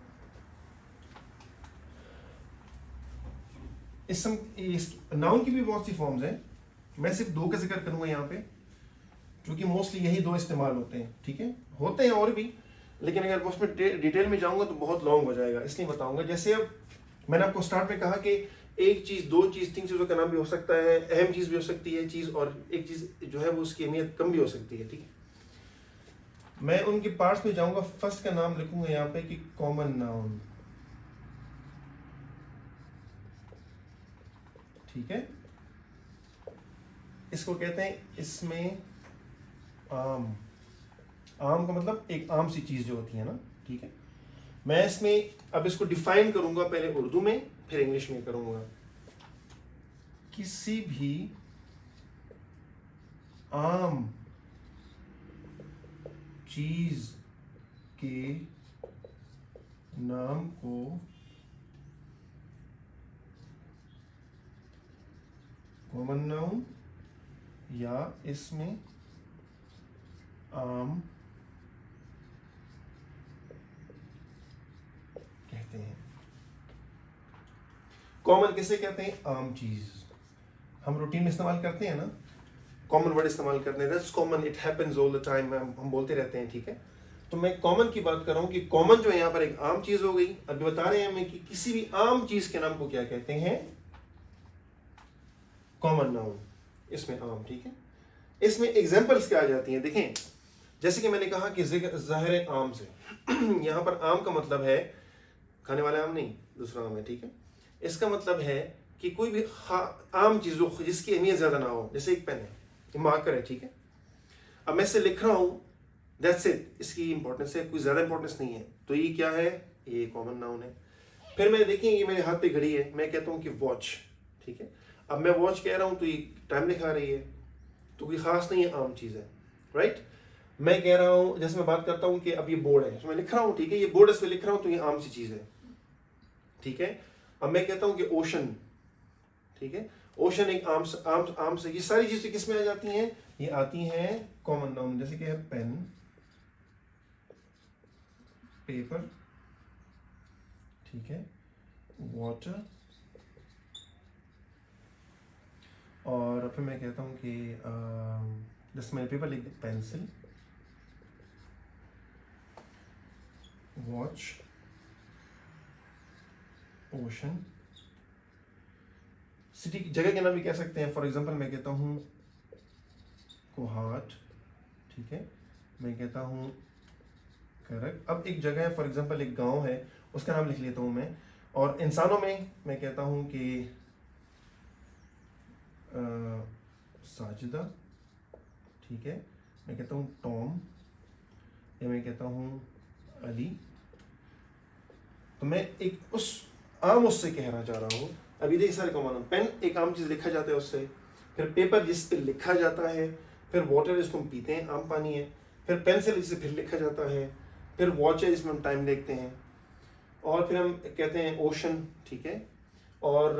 इस्म, नाउन की भी बहुत सी फॉर्म्स हैं, मैं सिर्फ दो का जिक्र करूंगा यहाँ पे, क्योंकि मोस्टली यही दो इस्तेमाल होते हैं, ठीक है, होते हैं और भी, लेकिन अगर उसमें डिटेल में जाऊंगा तो बहुत लॉन्ग हो जाएगा, इसलिए बताऊंगा। जैसे अब मैंने आपको स्टार्ट में कहा कि एक चीज, दो चीज, तीन चीजों का नाम भी हो सकता है, अहम चीज भी हो सकती है चीज, और एक चीज जो है वो उसकी अहमियत कम भी हो सकती है, ठीक है। मैं उनके पार्ट्स में जाऊंगा, फर्स्ट का नाम लिखूंगा यहाँ पे कि कॉमन नाउन, ठीक है, इसको कहते हैं इसमें आम, आम का मतलब एक आम सी चीज जो होती है ना, ठीक है। मैं इसमें अब इसको डिफाइन करूंगा, पहले उर्दू में फिर इंग्लिश में करूंगा। किसी भी आम चीज के नाम को कॉमन नाउन या इसमें आम कहते हैं। कॉमन किसे कहते हैं? आम चीज। हम रूटीन में इस्तेमाल करते हैं ना, कॉमन वर्ड इस्तेमाल करते हैं, that's common, it happens all the time, हम बोलते रहते हैं, ठीक है। तो मैं कॉमन की बात कर रहा हूं कि कॉमन जो है यहाँ पर एक आम चीज हो गई। अभी बता रहे हैं हमें कि किसी भी आम चीज के नाम को क्या कहते हैं? कॉमन नाउन, इसमें आम, ठीक है। इसमें एग्जांपल्स क्या आ जाती हैं, देखें। जैसे कि मैंने कहा कि ज़ाहिर आम से यहाँ पर आम का मतलब है खाने वाले आम नहीं, दूसरा आम है, ठीक है। इसका मतलब है कि कोई भी आम चीज जिसकी अहमियत ज्यादा ना हो, जैसे एक पेन है, मार्कर है, ठीक है। अब मैं इसे लिख रहा हूं, दैट्स इट, इसकी इंपॉर्टेंस है, कोई ज्यादा इंपॉर्टेंस नहीं है, तो ये क्या है? ये कॉमन नाउन है। फिर मैं देखें, ये मेरे हाथ पे घड़ी है, मैं कहता हूं कि वॉच, ठीक है। अब मैं वॉच कह रहा हूं तो ये टाइम दिखा रही है, तो कोई खास नहीं है, आम चीज है, राइट। मैं कह रहा हूं, जैसे मैं बात करता हूं कि अब ये बोर्ड है, तो मैं लिख रहा हूं, ठीक है, ये बोर्ड इस पे लिख रहा हूं, तो ये आम सी चीज है, ठीक है। अब मैं कहता हूं कि ओशन, ठीक है, ओशन एक आम से, ये सारी चीजें किस में आ जाती हैं? ये आती हैं कॉमन नाउन, जैसे कि है पेन, पेपर, ठीक है, वाटर, और फिर मैं कहता हूं कि जैसे मैंने पेपर लिख दिया, पेंसिल, वॉच, ओशन। सिटी जगह के नाम भी कह सकते हैं, फॉर एग्जांपल मैं कहता हूँ कोहाट, ठीक है, मैं कहता हूँ करक। अब एक जगह है, फॉर एग्जांपल एक गांव है, उसका नाम लिख लेता हूँ मैं। और इंसानों में मैं कहता हूँ कि साजिदा, ठीक है, मैं कहता हूँ टॉम, या मैं कहता हूँ अली। तो मैं एक उस आम उससे कहना चाह रहा हूँ। अभी देखिए सारे कॉमन, पेन एक आम चीज लिखा जाता है उससे, फिर पेपर जिस पे लिखा जाता है, फिर वाटर जिसको हम पीते हैं, आम पानी है, फिर पेंसिल जिससे फिर लिखा जाता है, फिर वॉच है जिसमें हम टाइम देखते हैं, और फिर हम कहते हैं ओशन, ठीक है। और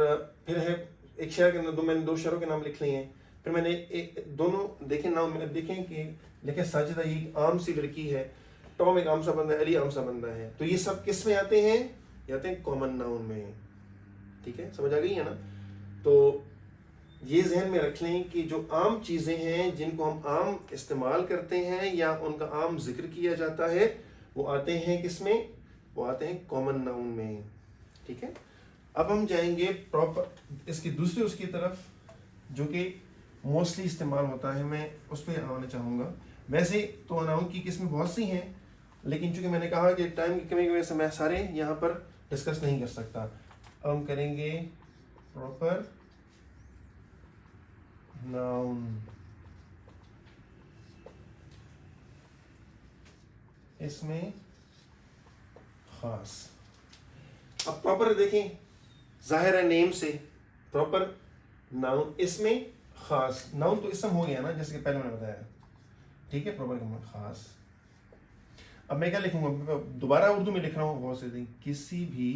फिर है एक शहर के अंदर मैंने दो शहरों के नाम लिख लिए हैं। फिर मैंने एक दोनों देखे नाम, देखें कि लिखे साजिदा ये आम सी लड़की है, टॉम एक आम सा बंदा है, अली आम सा बंदा है। तो ये सब किस में आते हैं? ये आते हैं कॉमन नाउन में, ठीक है, समझ आ गई है ना। तो ये जहन में रख लें कि जो आम चीजें हैं जिनको हम आम इस्तेमाल करते हैं या उनका आम जिक्र किया जाता है, वो आते हैं किसमें? वो आते हैं कॉमन नाउन में, ठीक है। अब हम जाएंगे प्रॉपर इसकी दूसरी उसकी तरफ, जो कि मोस्टली इस्तेमाल होता है, मैं उस पर आना चाहूँगा। वैसे तो नाउन की किस्में बहुत सी हैं, लेकिन चूंकि मैंने कहा कि टाइम की कमी की वजह से मैं सारे यहाँ पर डिस्कस नहीं कर सकता। अब हम करेंगे प्रॉपर नाउन। इसमें खास, अब प्रॉपर देखें, जाहिर है नेम से प्रॉपर नाउन, इसमें खास। नाउन तो इसम हो गया ना, जैसे कि पहले मैंने बताया, ठीक है, प्रॉपर का खास। अब मैं क्या लिखूंगा, दोबारा उर्दू में लिख रहा हूं, बहुत से किसी भी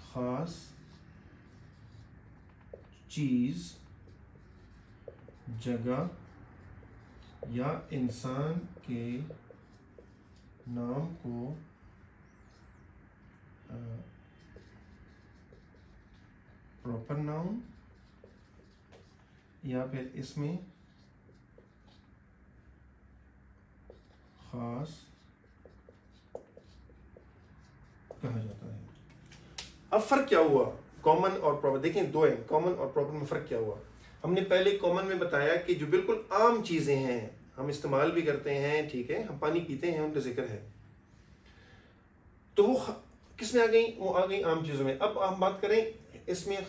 खास चीज, जगह या इंसान के नाम को प्रॉपर नाउन या फिर इसमें खास कहा जाता है। अब फर्क क्या हुआ कॉमन और प्रॉपर? देखें दो है, कॉमन और प्रॉपर में फर्क क्या हुआ? हमने पहले कॉमन में बताया कि जो बिल्कुल आम चीजें हैं, हम इस्तेमाल भी करते हैं, ठीक है, हम पानी पीते हैं, उनका जिक्र है, तो वो किस में आ गई? वो आ गई आम चीजों में। अब हम बात करें इसमें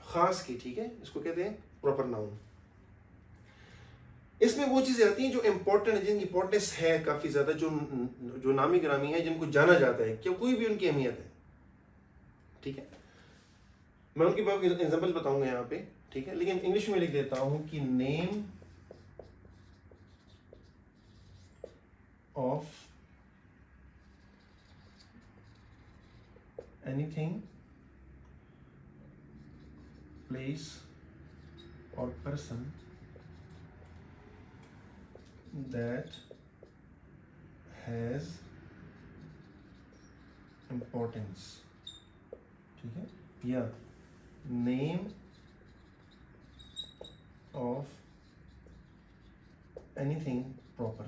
खास की, ठीक है, इसको कहते हैं प्रॉपर नाउन। इसमें वो चीजें आती हैं जो इंपॉर्टेंट है, जिनकी इंपॉर्टेंस है काफी ज्यादा, जो नामी ग्रामी है, जिनको जाना जाता है, क्या कोई भी उनकी अहमियत है। ठीक है, मैं उनकी बात एग्जांपल बताऊंगा यहाँ पे। ठीक है, लेकिन इंग्लिश में लिख देता हूं कि नेम ऑफ एनीथिंग, प्लेस और पर्सन that has importance। ठीक है, या name of anything proper।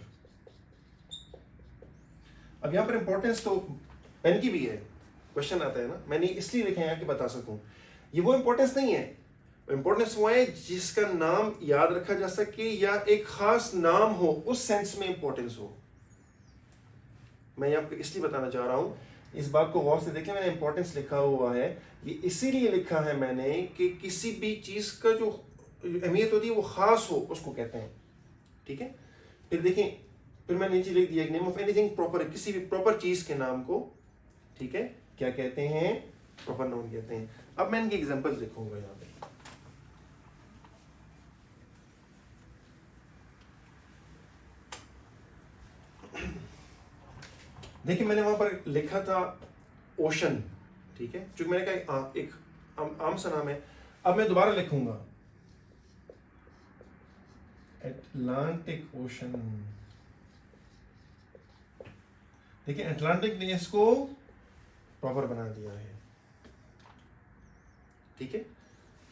अब यहां पर इंपॉर्टेंस तो पेन की भी है, क्वेश्चन आता है ना, मैंने इसलिए लिखा है कि बता सकूं। ये वो इंपॉर्टेंस नहीं है, इंपॉर्टेंस वो है जिसका नाम याद रखा जा सके या एक खास नाम हो, उस सेंस में इंपॉर्टेंस हो। मैं आपको इसलिए बताना चाह रहा हूं, इस बात को गौर से देखें, मैंने इंपॉर्टेंस लिखा हुआ है, ये इसीलिए लिखा है मैंने कि किसी भी चीज का जो अहमियत होती है वो खास हो, उसको कहते हैं। ठीक है, फिर देखें, फिर मैंने नीचे लिख दिया नेम ऑफ एनीथिंग प्रॉपर, किसी भी प्रॉपर चीज के नाम को, ठीक है, क्या कहते हैं, प्रॉपर नाउन कहते हैं। अब मैं इनकी एग्जांपल लिखूंगा यहाँ पे। देखिए, मैंने वहां पर लिखा था ओशन। ठीक है, जो मैंने कहा एक आम सा नाम है। अब मैं दोबारा लिखूंगा एटलांटिक ओशन। देखिए, एटलांटिक ने इसको प्रॉपर बना दिया है। ठीक है,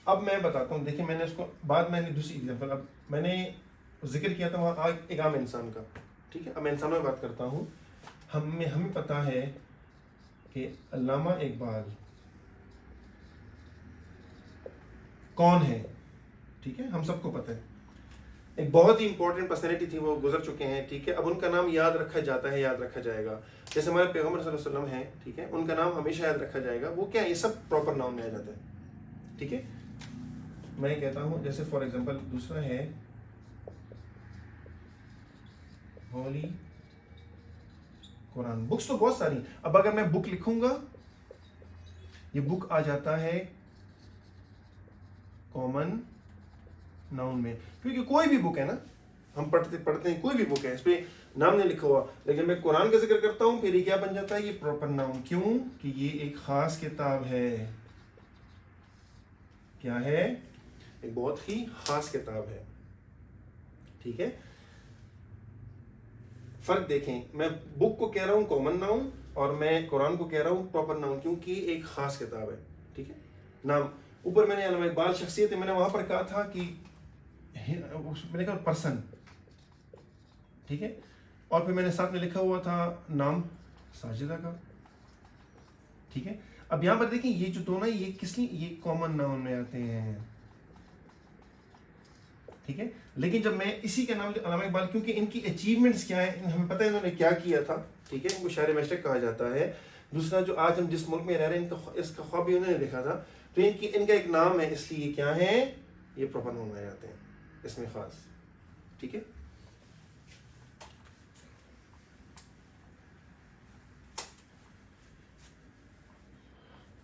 अब मैं बताता हूं। देखिए, मैंने इसको बाद मैंने दूसरी एग्जांपल, अब मैंने जिक्र किया था वहां एक आम इंसान का। ठीक है, अब मैं इंसानों की बात करता हूं। हमें पता है कि अल्लामा इकबाल कौन है। ठीक है, हम सबको पता है, एक बहुत ही इंपॉर्टेंट पर्सनैलिटी थी, वो गुजर चुके हैं। ठीक है, अब उनका नाम याद रखा जाता है, याद रखा जाएगा। जैसे हमारे पैगंबर सल्लल्लाहु अलैहि वसल्लम हैं, ठीक है, उनका नाम हमेशा याद रखा जाएगा। वो क्या है, ये सब प्रॉपर नाउन में आ जाता है। ठीक है, मैं कहता हूं, जैसे फॉर एग्जांपल दूसरा है होली कुरान। बुक्स तो बहुत सारी, अब अगर मैं बुक लिखूंगा, ये बुक आ जाता है कॉमन नाउन में, क्योंकि कोई भी बुक है ना, हम पढ़ते हैं, कोई भी बुक है, इस पे नाम नहीं लिखा हुआ। लेकिन मैं कुरान का जिक्र करता हूं, फिर ये क्या बन जाता है, ये प्रॉपर नाउन। क्यों कि ये एक खास किताब है। क्या है, एक बहुत ही खास किताब है। ठीक है, फर्क देखें, मैं बुक को कह रहा हूं कॉमन नाउन और मैं कुरान को कह रहा हूं प्रॉपर नाउन, क्योंकि एक खास किताब है। ठीक है, नाम ऊपर मैंने अल्लामा इकबाल शख्सियत है, मैंने वहां पर कहा था कि मैंने कहा पर्सन। ठीक है, और फिर मैंने साथ में लिखा हुआ था नाम साजिदा का। ठीक है, अब यहां पर देखिए, ये जो दोनों ये किस लिए, ये कॉमन नाउन में आते हैं। ठीक है, लेकिन जब मैं इसी का नाम अल्लामा इकबाल, क्योंकि इनकी अचीवमेंट्स क्या है, हमें पता है इन्होंने क्या किया था। ठीक है, इनको शायर मशरक कहा जाता है। दूसरा, जो आज हम जिस मुल्क में रह रहे हैं, इसका ख्वाब भी उन्होंने लिखा था। तो इनका एक नाम है, इसलिए क्या है, ये प्रॉपर नाउन में आते हैं, इसमें खास। ठीक है,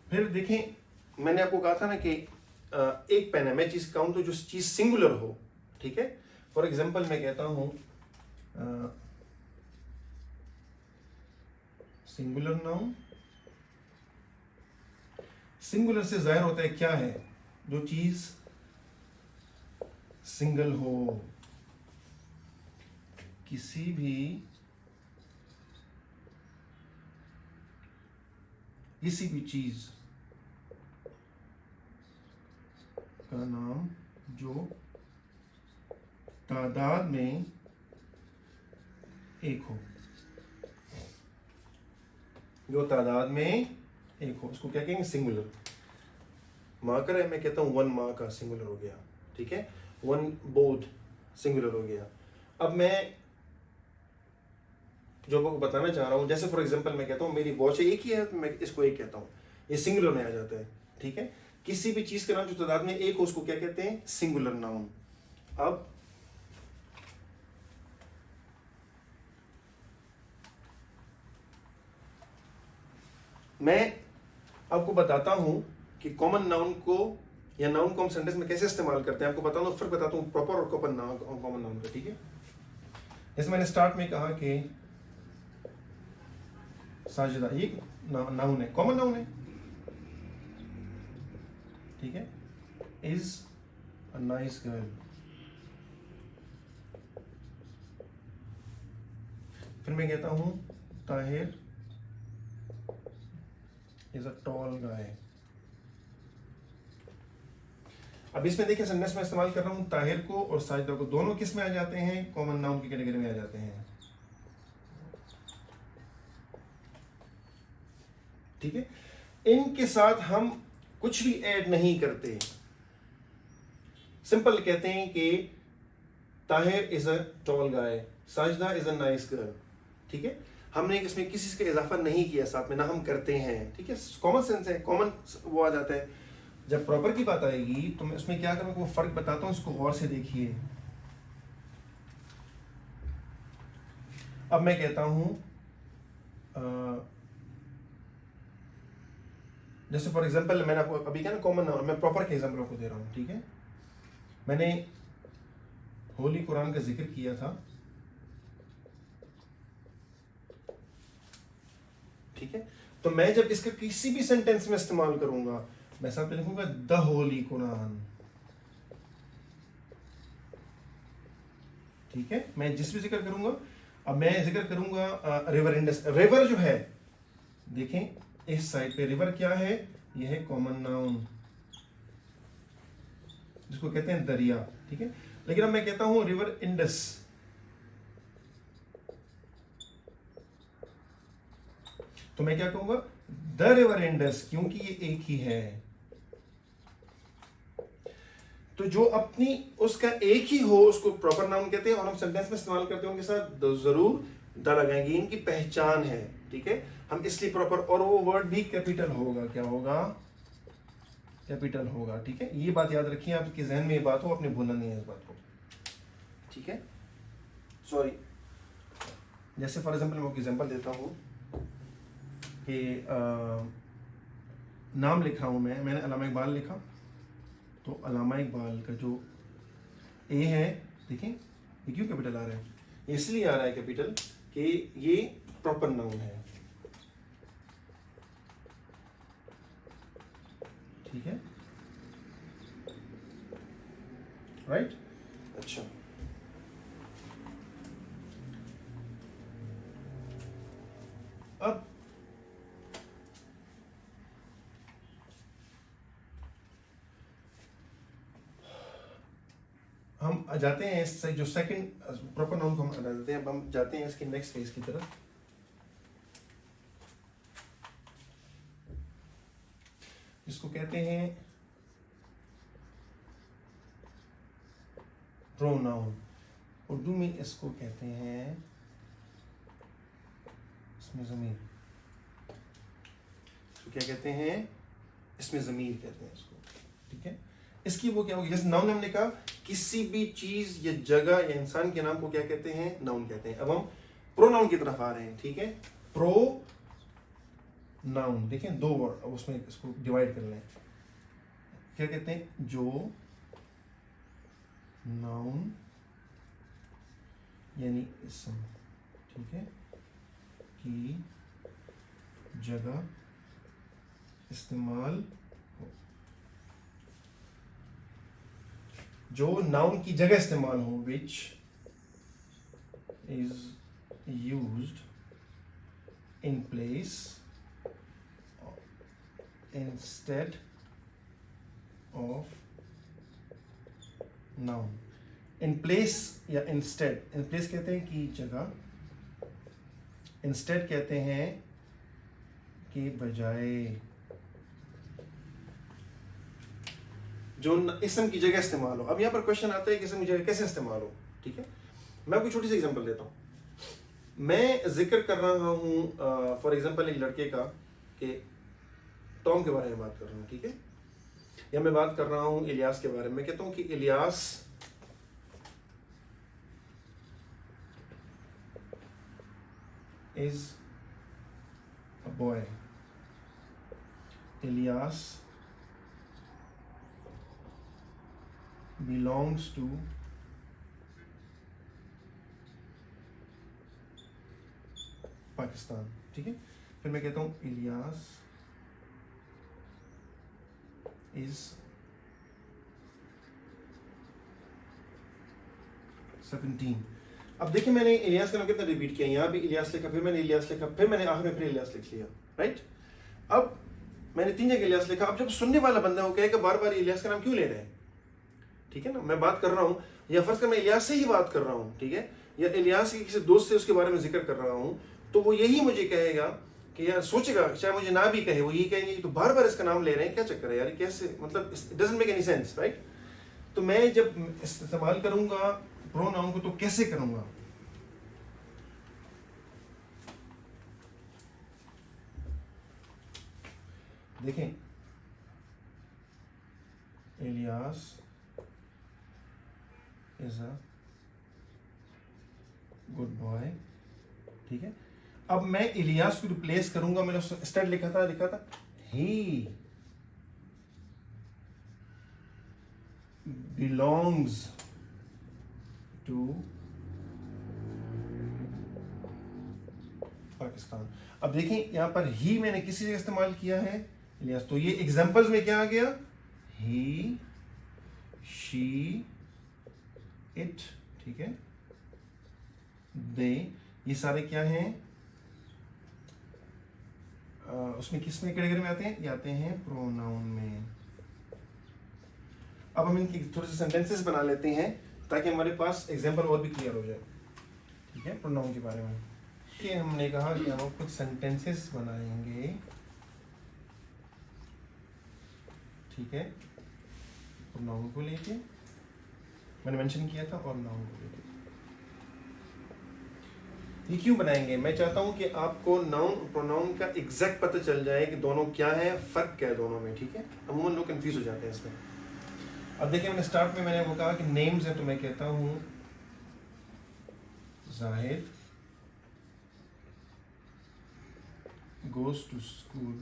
फिर देखें, मैंने आपको कहा था ना कि एक पेन है, मैं चीज कहूं तो जो चीज सिंगुलर हो। ठीक है, फॉर एग्जाम्पल मैं कहता हूं सिंगुलर नाउन। सिंगुलर से जाहिर होता है क्या है, जो चीज सिंगल हो, किसी भी चीज का नाम जो तादाद में एक हो, जो तादाद में एक हो, उसको क्या कहेंगे, सिंगुलर। मार्कर है, मैं कहता हूं वन मार्कर सिंगुलर हो गया। ठीक है, वन बोर्ड सिंगुलर हो गया। अब मैं जो आपको बताना चाह रहा हूं, जैसे फॉर एग्जांपल मैं कहता हूं मेरी वॉच एक ही है, तो मैं इसको एक कहता हूं, ये सिंगुलर में आ जाता है। ठीक है, किसी भी चीज का नाम जो तादाद में एक हो, उसको क्या कहते हैं, सिंगुलर नाउन। अब मैं आपको बताता हूं कि कॉमन नाउन को या नाउन को हम सेंटेंस में कैसे इस्तेमाल करते हैं, आपको बताता हूं, फिर बताता हूं प्रॉपर और कॉमन नाउन का, ठीक है। जैसे मैंने स्टार्ट में कहा कि साजिदा, ये नाउन है, कॉमन नाउन है, ठीक है। इज अ नाइस गर्ल, फिर मैं कहता हूं ताहिर इज अ टॉल गाय। अब इसमें देखिए सेंटेंस में इस्तेमाल कर रहा हूं ताहिर को और साजिदा को, दोनों किस में आ जाते हैं, कॉमन नाउन की कैटेगरी में आ जाते हैं, ठीक है। इनके साथ हम कुछ भी ऐड नहीं करते, सिंपल कहते हैं कि Tahir is a tall guy, Sajida is a nice girl, ठीक है। हमने इसमें किसी का इजाफा नहीं किया साथ में, ना हम करते हैं, ठीक है। कॉमन सेंस है, कॉमन वो आ जाता है। जब प्रॉपर की बात आएगी तो मैं उसमें क्या करूंगा, वो फर्क बताता हूं, इसको गौर से देखिए। अब मैं कहता हूं जैसे फॉर एग्जांपल मैंने आपको अभी क्या ना कॉमन नाउन, मैं प्रॉपर के एग्जांपल आपको दे रहा हूं, ठीक है। मैंने होली कुरान का जिक्र किया था, ठीक है। तो मैं जब इसका किसी भी सेंटेंस में इस्तेमाल करूंगा, मैं साथ में लिखूंगा द होली कुरान, ठीक है। मैं जिस भी जिक्र करूंगा, अब मैं जिक्र करूंगा रिवर इंडस, रिवर जो है देखें इस साइड पे रिवर क्या है, यह है कॉमन नाउन जिसको कहते हैं दरिया, ठीक है। लेकिन अब मैं कहता हूं रिवर इंडस, तो मैं क्या कहूंगा, द रिवर इंडस, क्योंकि ये एक ही है। तो जो अपनी उसका एक ही हो उसको प्रॉपर नाउन कहते हैं, और हम सेंटेंस में इस्तेमाल करते हैं उनके साथ जरूर द लगाएंगे, इनकी पहचान है, ठीक है। हम इसलिए प्रॉपर, और वो वर्ड भी कैपिटल होगा, क्या होगा, कैपिटल होगा, ठीक है। ये बात याद रखिए, आपके जहन में ये बात हो, आपने भूलना नहीं है इस बात को, ठीक है। सॉरी, जैसे फॉर एग्जांपल मैं आपको एग्जांपल देता हूं कि नाम लिख रहा हूं मैंने अल्लामा इकबाल लिखा, तो अल्लामा इकबाल का जो ए है, देखें ये क्यों कैपिटल आ रहा है, इसलिए आ रहा है कैपिटल कि ये प्रॉपर नाउन है, ठीक है, राइट। अच्छा, अब हम जाते हैं इस जो सेकंड प्रॉपर नाउन को हम हटा देते हैं, अब हम जाते हैं इसकी नेक्स्ट फेज की तरफ। इसको कहते हैं प्रोनाउन, उर्दू में इसको कहते हैं इसमें ज़मीर, इसको क्या कहते हैं, इसमें ज़मीर कहते हैं इसको, ठीक है। इसकी वो क्या होगी, जैसे नाउन हमने कहा किसी भी चीज या जगह या इंसान के नाम को क्या कहते हैं, नाउन कहते हैं। अब हम प्रोनाउन की तरफ आ रहे हैं, ठीक है। प्रो नाउन देखें, दो वर्ड, अब उसमें इसको डिवाइड कर लें, क्या कहते हैं, जो नाउन यानी इसम, ठीक है, की जगह इस्तेमाल, जो नाउन की जगह इस्तेमाल हो, which is used in place instead of noun. In place या इंस्टेड, इन प्लेस कहते हैं कि जगह, इंस्टेड कहते हैं कि बजाय, जो इसम की जगह इस्तेमाल हो। अब यहाँ पर क्वेश्चन आता है कि इसम की जगह कैसे इस्तेमाल हो, ठीक है। मैं आपको छोटी सी एग्जांपल देता हूँ। मैं जिक्र कर रहा हूँ फॉर एग्जांपल एक लड़के का, कि टॉम के बारे में बात कर रहा हूँ, ठीक है, या मैं बात कर रहा हूँ इलियास के बारे में। मैं कहता हूँ कि Ilyas is a boy, Ilyas belongs to Pakistan, ठीक है। फिर मैं कहता हूं इलियास इज 17। अब देखिए मैंने इलियास का नाम कितना रिपीट किया, यहाँ भी इलियास लिखा, फिर मैंने इलियास लिखा, फिर मैंने आखिर में फिर इलियास लिख लिया, राइट। अब मैंने 3 जगह इलियास लिखा। अब जब सुनने वाला बंदा हो कहेगा बार बार इलियास का नाम क्यों ले रहे हैं, ठीक है ना। मैं बात कर रहा हूँ, या फर्ज कर मैं इलियास से ही बात कर रहा हूँ, ठीक है, या इलियास के किसी दोस्त से उसके बारे में जिक्र कर रहा हूँ, तो वो यही मुझे कहेगा कि यार, सोचेगा, चाहे मुझे ना भी कहे, वो यही कहेंगे तो बार बार इसका नाम ले रहे हैं, क्या चक्कर है यार, कैसे, मतलब it doesn't make any sense, right. तो मैं जब इस्तेमाल करूंगा प्रोनाउन को तो कैसे करूंगा, देखें, Ilyas is a good boy, ठीक है। अब मैं इलियास को रिप्लेस करूंगा, मैंने स्टार्ट लिखा था ही बिलोंग्स टू पाकिस्तान। अब देखें यहां पर ही मैंने किसी जगह इस्तेमाल किया है, इलियास, तो ये एग्जांपल्स में क्या आ गया, ही, शी, इट, ठीक है, दे, ये सारे क्या हैं, उसमें किस में कैटेगरी में आते हैं, ये आते हैं प्रोनाउन में। अब हम इनकी थोड़े से सेंटेंसेस बना लेते हैं ताकि हमारे पास एग्जांपल और भी क्लियर हो जाए, ठीक है, प्रोनाउन के बारे में। कि हमने कहा कि हम कुछ सेंटेंसेस बनाएंगे, ठीक है, प्रोनाउन को लेके, मैंने मेंशन किया था, और नाउन को लेके। ये क्यों बनाएंगे, मैं चाहता हूं कि आपको नाउन प्रोनाउन का एग्जैक्ट पता चल जाए कि दोनों क्या है, फर्क क्या है दोनों में, ठीक है। अमूमन लोग कंफ्यूज हो जाते हैं इसमें। अब देखिए मैंने स्टार्ट में मैंने वो कहा कि नेम्स है, तो मैं कहता हूं Zahid goes to school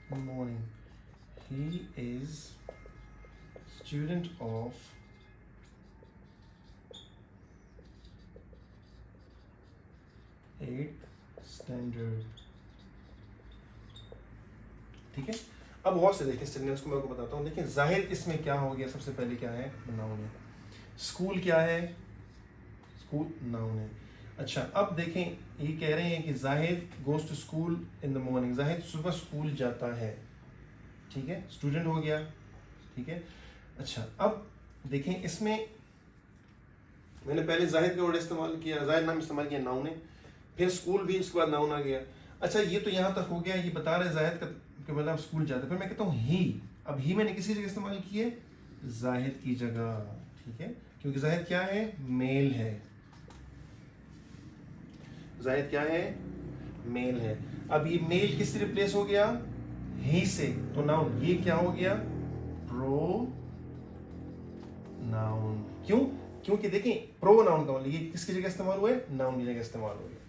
in the morning. He is student of 8th standard, ठीक है। अब गौर से देखें सेंटेंस को, मैं आपको बताता हूँ। देखिए जाहिर इसमें क्या हो गया, सबसे पहले क्या है, नाउन है। स्कूल क्या है, स्कूल नाउन है। अच्छा अब देखें ये कह रहे हैं कि Zahid goes to school in the morning, Zahid सुबह स्कूल जाता है, ठीक है, स्टूडेंट हो गया, ठीक है। अच्छा अब देखें इसमें मैंने पहले जाहिद का वर्ड इस्तेमाल किया, जाहिद नाम इस्तेमाल किया, नाउन है, फिर स्कूल भी, इसके बाद नाउन आ गया। अच्छा ये तो यहाँ तक हो गया, ये बता रहे जाहिद का कि मतलब स्कूल जाता है। फिर मैं कहता हूँ ही, अब ही मैंने किसी जगह इस्तेमाल की है, जाहिद की जगह, ठीक है, क्योंकि जाहिद क्या है, मेल है, जाहिद क्या है, मेल है। अब ये मेल किससे रिप्लेस हो गया, ही से, तो नाउन, ये क्या हो गया, प्रो नाउन। क्यों, क्योंकि देखें प्रो नाउन का मतलब ये किसकी जगह इस्तेमाल हुआ है, नाउन की जगह इस्तेमाल हो गया,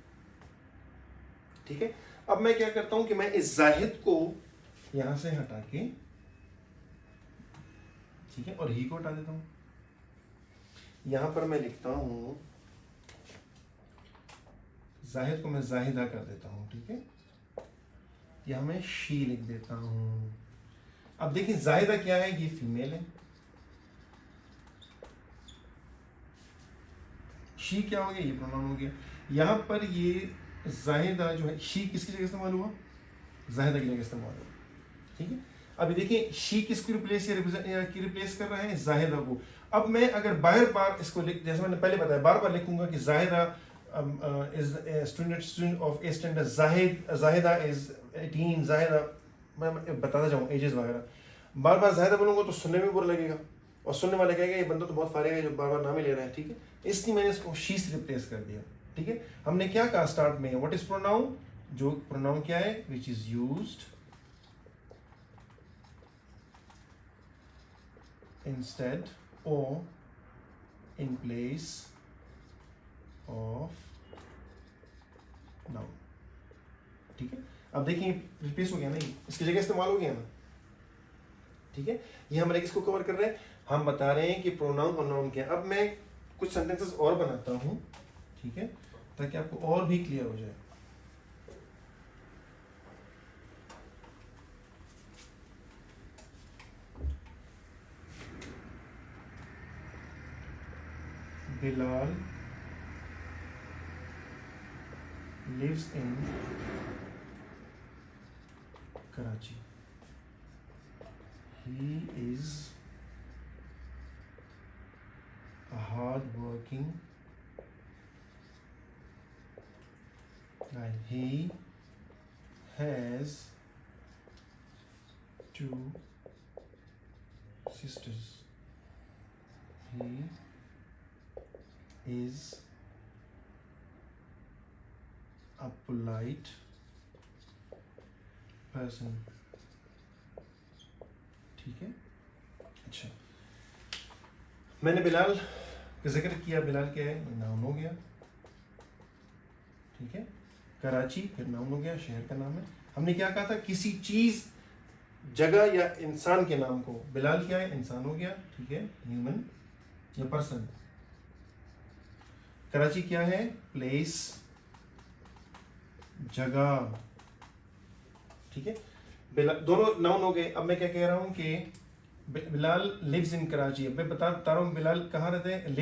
ठीक है। अब मैं क्या करता हूं कि मैं इस जाहिद को यहां से हटा के, ठीक है, और ही को हटा देता हूं। यहां पर मैं लिखता हूं जाहिद को मैं जाहिदा कर देता हूं, ठीक है, यहां मैं शी लिख देता हूं। अब देखिए जाहिदा क्या है, ये फीमेल है, शी क्या हो गया, ये प्रोनाउन हो गया। यहां पर ये जाहिदा जो है, शी किसकी जगह इस्तेमाल हुआ, जाहिदा की जगह इस्तेमाल हुआ, ठीक है। अभी देखिए शी किसको रिप्लेस रिप्लेस कर रहा है, जाहिदा को। अब मैं अगर बार बार इसको जैसे मैंने पहले बताया, बार बार लिखूंगा कि Zahida is student of 8th standard, Zahida is 18, Zahida, मैं बताता जाऊँ एजेस वगैरह, बार बार जाहिदा बोलूंगा तो सुनने में बुरा लगेगा, और सुनने वाले कहेगा ये बंदा तो बहुत फारिग है जो बार बार नाम ही ले रहा है, ठीक है। इसलिए मैंने इसको शी से रिप्लेस कर दिया, ठीक है। हमने क्या कहा स्टार्ट में, व्हाट इज प्रोनाउन, जो प्रोनाउन क्या है, which is used instead or in place of noun. ठीक है, अब देखिए रिप्लेस हो गया ना, इसकी जगह इस्तेमाल हो गया ना। ठीक है, ये हमारे किसको कवर कर रहे हैं, हम बता रहे हैं कि प्रोनाउन और नाउन क्या है। अब मैं कुछ सेंटेंसेस और बनाता हूं, ठीक है, ताकि आपको और भी क्लियर हो जाए। Bilal lives in Karachi. He is a hard-working guy. He has 2 sisters. He is a polite person. ठीक है, अच्छा, मैंने बिलाल का जिक्र किया। बिलाल क्या है, नाउन हो गया। ठीक है, कराची फिर नाउन हो गया, शहर का नाम है। हमने क्या कहा था, किसी चीज, जगह या इंसान के नाम को, बिलाल क्या है, इंसान हो गया। ठीक है, ह्यूमन या पर्सन। कराची क्या है, प्लेस, जगह। ठीक है, दोनों नाउन हो गए। अब मैं क्या कह रहा हूं कि बिलाल लिव्स इन कराची। अब मैं बता रहा हूँ बिलाल कहाँ रहते हैं,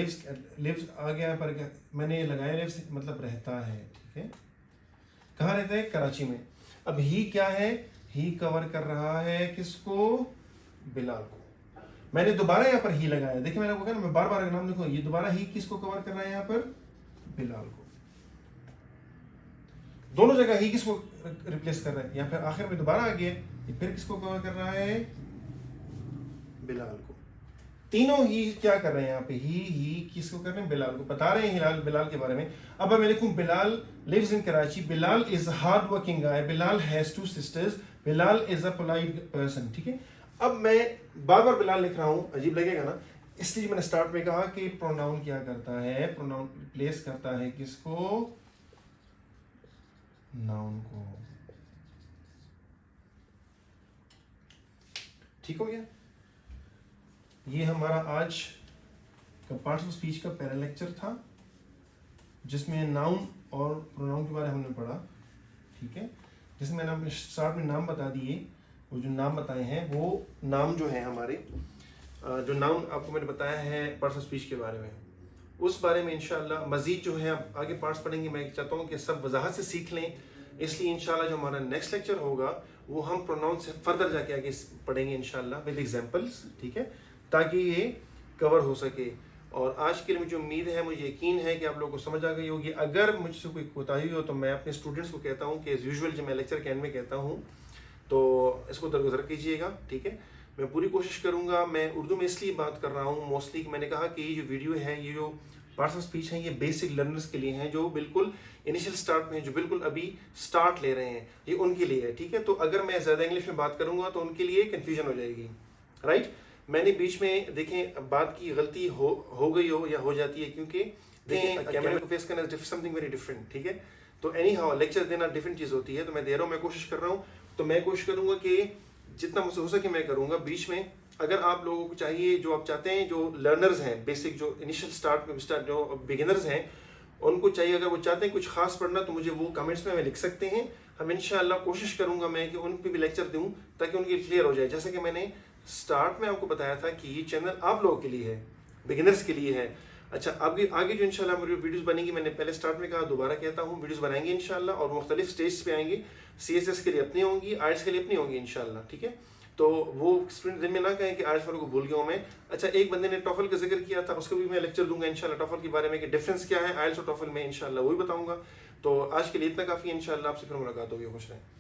लिव्स आ गया पर मैंने लगाया लिव्स मतलब रहता है। ठीक है, कहाँ रहते हैं, कराची में। अब ही क्या है, ही कवर कर रहा है किसको, बिलाल को। मैंने दोबारा यहाँ पर ही लगाया, देखिए मैंने आपको कहा ना, मैं बार बार नाम लिखूं, ये दोबारा ही किसको कवर कर रहा है यहाँ पर, बिलाल को। दोनों जगह ही किसको रिप्लेस कर रहा है, या फिर आखिर में दोबारा आ गया, ये फिर किसको कवर कर रहा है, बिलाल को। तीनों ही क्या कर रहे हैं यहाँ पे, ही किसको कर रहे हैं, बिलाल को। बता रहे हैं बिलाल के बारे में। अब मैं लिखूं Bilal lives in Karachi, Bilal is a hard working guy, Bilal has 2 sisters, Bilal is a polite person. ठीक है, अब मैं बार बार बिलाल लिख रहा हूं, अजीब लगेगा ना, इसलिए मैंने स्टार्ट में कहा कि प्रोनाउन क्या करता है, प्रोनाउन रिप्लेस करता है किसको, नाउन को। ठीक हो गया, ये हमारा आज का पार्ट्स ऑफ स्पीच का पहला लेक्चर था, जिसमें नाउन और प्रोनाउन के बारे में हमने पढ़ा। ठीक है, जिसमें मैंने स्टार्ट में नाम बता दिए, वो जो नाम बताए हैं वो नाम जो है हमारे, जो नाउन आपको मैंने बताया है पार्ट्स ऑफ स्पीच के बारे में, उस बारे में इंशाल्लाह मजीद जो है आप आगे पार्ट्स पढ़ेंगे। मैं चाहता हूँ कि सब वजाहत से सीख लें, इसलिए इंशाल्लाह जो हमारा नेक्स्ट लेक्चर होगा वो हम प्रोनाउन से फर्दर जाके आगे पढ़ेंगे इंशाल्लाह विद एग्जांपल्स। ठीक है, ताकि ये कवर हो सके। और आज के लिए मुझे उम्मीद है, मुझे यकीन है कि आप लोगों को समझ आ गई होगी। अगर मुझसे कोई कोताही हो तो मैं अपने स्टूडेंट्स को कहता हूँ कि एज यूजुअल जो मैं लेक्चर के एंड में कहता हूँ, तो इसको दरगुजर कीजिएगा। ठीक है, मैं पूरी कोशिश करूँगा। मैं उर्दू में इसलिए बात कर रहा हूँ मोस्टली, मैंने कहा कि ये जो वीडियो है, ये जो पार्ट्स ऑफ स्पीच हैं, ये बेसिक लर्नर्स के लिए हैं, जो बिल्कुल इनिशियल स्टार्ट में, जो बिल्कुल अभी स्टार्ट ले रहे हैं, ये उनके लिए है। ठीक है, तो अगर मैं ज़्यादा इंग्लिश में बात करूँगा तो उनके लिए कन्फ्यूजन हो जाएगी। राइट, मैंने बीच में देखें बात की गलती हो गई हो या हो जाती है, क्योंकि कैमरे को फेस करना समथिंग वेरी डिफरेंट। ठीक है, तो एनी हाउ लेक्चर देना डिफरेंट चीज़ होती है, तो मैं दे रहा हूँ, मैं कोशिश कर रहा हूँ, तो मैं कोशिश करूँगा कि जितना मुझसे हो सके मैं करूँगा। बीच में अगर आप लोगों को चाहिए, जो आप चाहते हैं, जो लर्नर्स हैं बेसिक, जो इनिशियल स्टार्ट जो बिगिनर्स हैं, उनको चाहिए, अगर वो चाहते हैं कुछ खास पढ़ना, तो मुझे वो कमेंट्स में लिख सकते हैं। हम इंशाल्लाह कोशिश करूँगा मैं कि उन पर भी लेक्चर दूँ, ताकि उनके क्लियर हो जाए। जैसे कि मैंने स्टार्ट में आपको बताया था कि ये चैनल आप लोगों के लिए है, बिगिनर्स के लिए है। अच्छा, आगे जो इंशाल्लाह मेरी वीडियोस बनेंगी, मैंने पहले स्टार्ट में कहा, दोबारा कहता हूँ, वीडियोस बनाएंगे इंशाल्लाह, और मुख्तलिफ स्टेज पे आएंगे। CSS के लिए अपनी होंगी, आर्ट्स के लिए अपनी होंगी इंशाल्लाह। ठीक है, तो वो स्टूडेंट दिन में ना कहें कि आर्ट्स वालों को भूल गया हूँ मैं। अच्छा, एक बंदे ने टॉफल का जिक्र किया था, उसको भी मैं लेक्चर दूंगा इंशाल्लाह टॉफल के बारे में, कि डिफरेंस क्या है आइल्स और टॉफल में, इंशाल्लाह वो भी बताऊंगा। तो आज के लिए इतना काफ़ी है, इंशाल्लाह आपसे फिर मुलाकात होगी। खुश रहें।